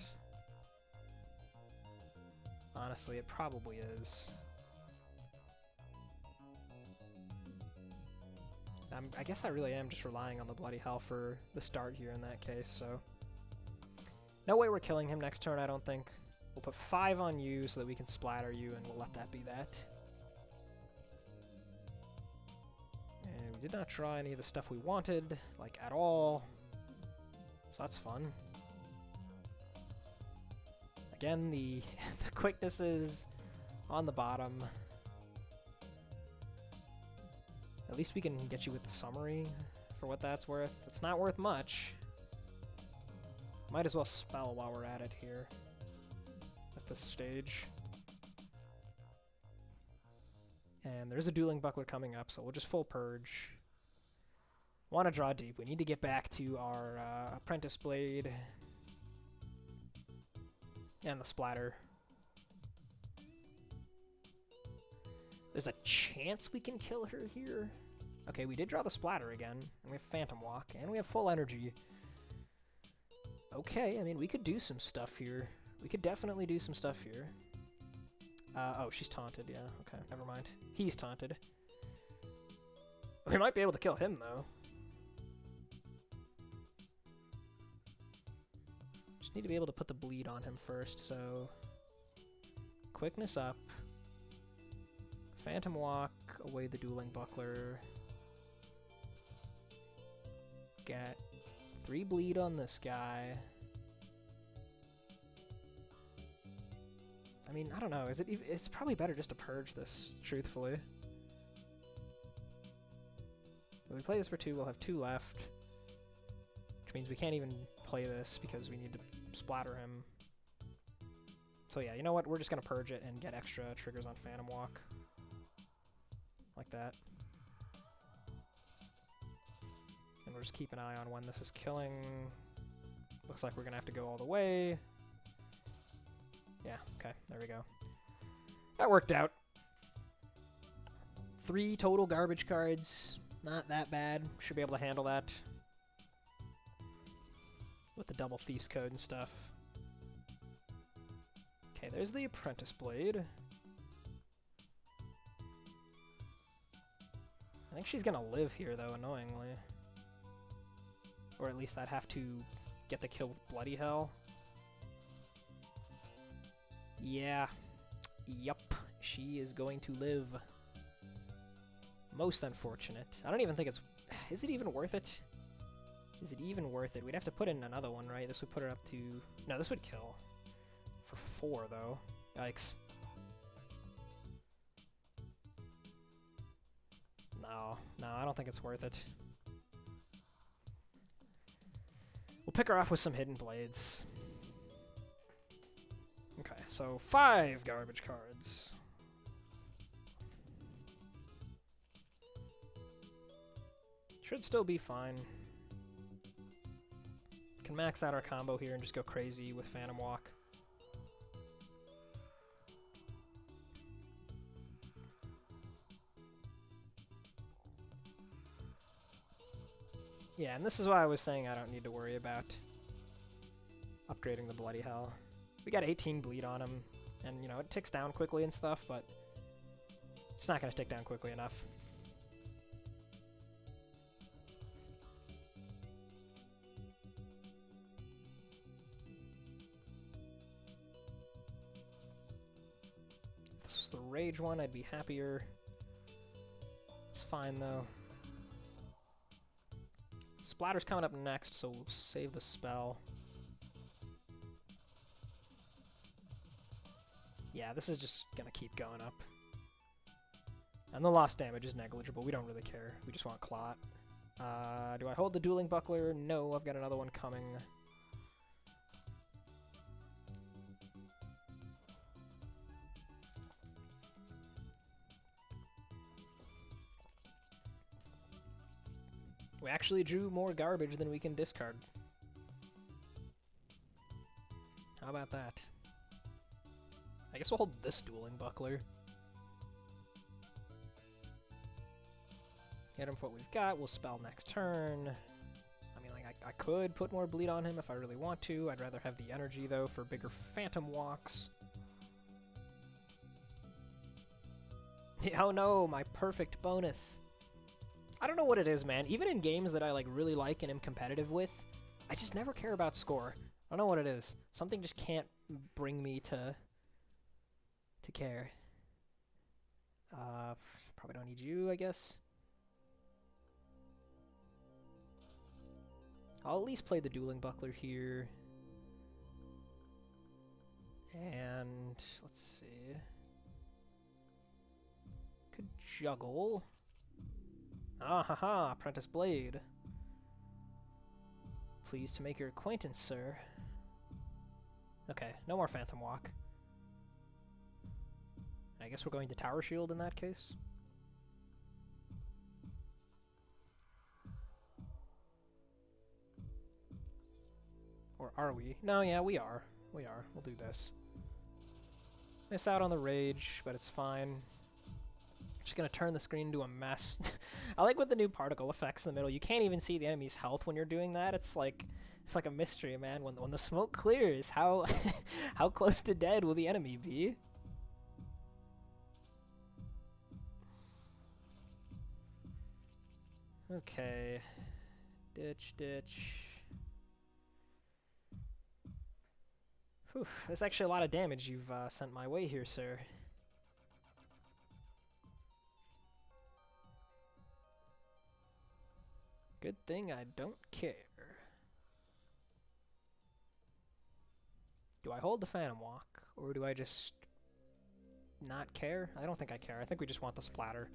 Honestly, it probably is. I guess I really am just relying on the Bloody Hell for the start here in that case, so. No way we're killing him next turn, I don't think. We'll put 5 on you so that we can splatter you, and we'll let that be that. And we did not draw any of the stuff we wanted, like, at all. So that's fun. Again, the quickness is on the bottom. At least we can get you with the summary for what that's worth. It's not worth much. Might as well spell while we're at it here. At this stage. And there's a Dueling Buckler coming up, so we'll just full purge. Want to draw deep. We need to get back to our Apprentice Blade. And the splatter. There's a chance we can kill her here. Okay, we did draw the splatter again. And we have Phantom Walk. And we have full energy. Okay, I mean, we could do some stuff here. We could definitely do some stuff here. Oh, she's taunted, yeah. Okay, never mind. He's taunted. We might be able to kill him, though. Just need to be able to put the bleed on him first, so... Quickness up. Phantom Walk, away the Dueling Buckler. Get 3 bleed on this guy. I mean, I don't know. Is it? It's probably better just to purge this, truthfully. If we play this for 2, we'll have 2 left. Which means we can't even play this because we need to splatter him. So yeah, you know what? We're just going to purge it and get extra triggers on Phantom Walk. Like that. And we'll just keep an eye on when this is killing. Looks like we're going to have to go all the way. Yeah, okay, there we go. That worked out. 3 total garbage cards. Not that bad. Should be able to handle that. With the double Thief's Code and stuff. Okay, there's the Apprentice Blade. I think she's gonna live here, though, annoyingly. Or at least I'd have to get the kill with Bloody Hell. Yeah. Yup. She is going to live. Most unfortunate. I don't even think it's... Is it even worth it? Is it even worth it? We'd have to put in another one, right? This would put her up to... No, this would kill. For 4, though. Yikes. No, I don't think it's worth it. We'll pick her off with some Hidden Blades. Okay, so 5 garbage cards. Should still be fine. Can max out our combo here and just go crazy with Phantom Walk. Yeah, and this is why I was saying I don't need to worry about upgrading the Bloody Hell. We got 18 bleed on him, and, you know, it ticks down quickly and stuff, but it's not going to tick down quickly enough. If this was the rage one, I'd be happier. It's fine, though. Splatter's coming up next, so we'll save the spell. Yeah, this is just gonna keep going up. And the lost damage is negligible. We don't really care. We just want Clot. Do I hold the Dueling Buckler? No, I've got another one coming. We actually drew more garbage than we can discard. How about that? I guess we'll hold this Dueling Buckler. Hit him for what we've got. We'll spell next turn. I mean, like, I could put more bleed on him if I really want to. I'd rather have the energy, though, for bigger Phantom Walks. Oh no, my perfect bonus. I don't know what it is, man. Even in games that I like really like and am competitive with, I just never care about score. I don't know what it is. Something just can't bring me to care. Probably don't need you, I guess. I'll at least play the Dueling Buckler here. And let's see. Could juggle. Ah ha ha, Apprentice Blade. Pleased to make your acquaintance, sir. Okay, no more Phantom Walk. I guess we're going to Tower Shield in that case. Or are we? No, yeah, we are. We are. We'll do this. Miss out on the rage, but it's fine. Just gonna turn the screen into a mess. I like with the new particle effects in the middle. You can't even see the enemy's health when you're doing that. It's like a mystery, man. When the smoke clears, how how close to dead will the enemy be? Okay. Ditch, ditch. Whew, that's actually a lot of damage you've sent my way here, sir. Good thing I don't care. Do I hold the Phantom Walk, or do I just not care? I don't think I care. I think we just want the splatter.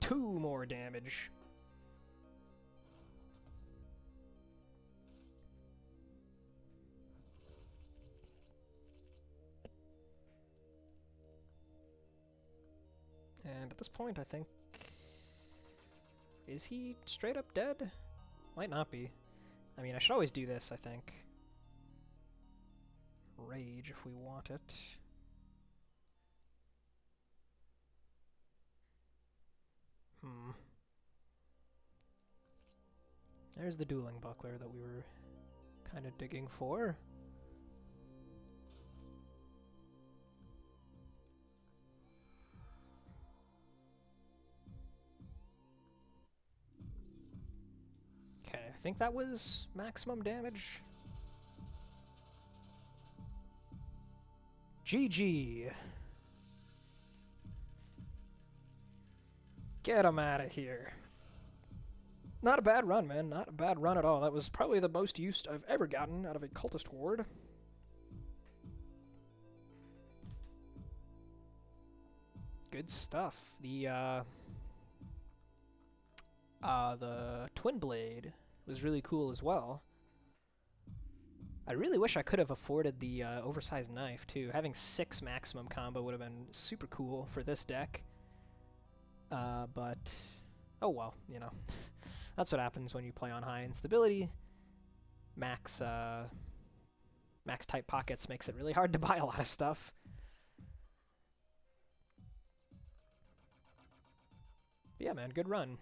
2 more damage. And at this point, I think... Is he straight up dead? Might not be. I mean, I should always do this, I think. Rage if we want it. There's the Dueling Buckler that we were kind of digging for. Okay, I think that was maximum damage. GG. Get him out of here. Not a bad run, man. Not a bad run at all. That was probably the most use I've ever gotten out of a cultist ward. Good stuff. The Twin Blade was really cool as well. I really wish I could have afforded the oversized knife, too. Having 6 maximum combo would have been super cool for this deck. But, oh well, you know. That's what happens when you play on high instability. Max type pockets makes it really hard to buy a lot of stuff. But yeah, man, good run.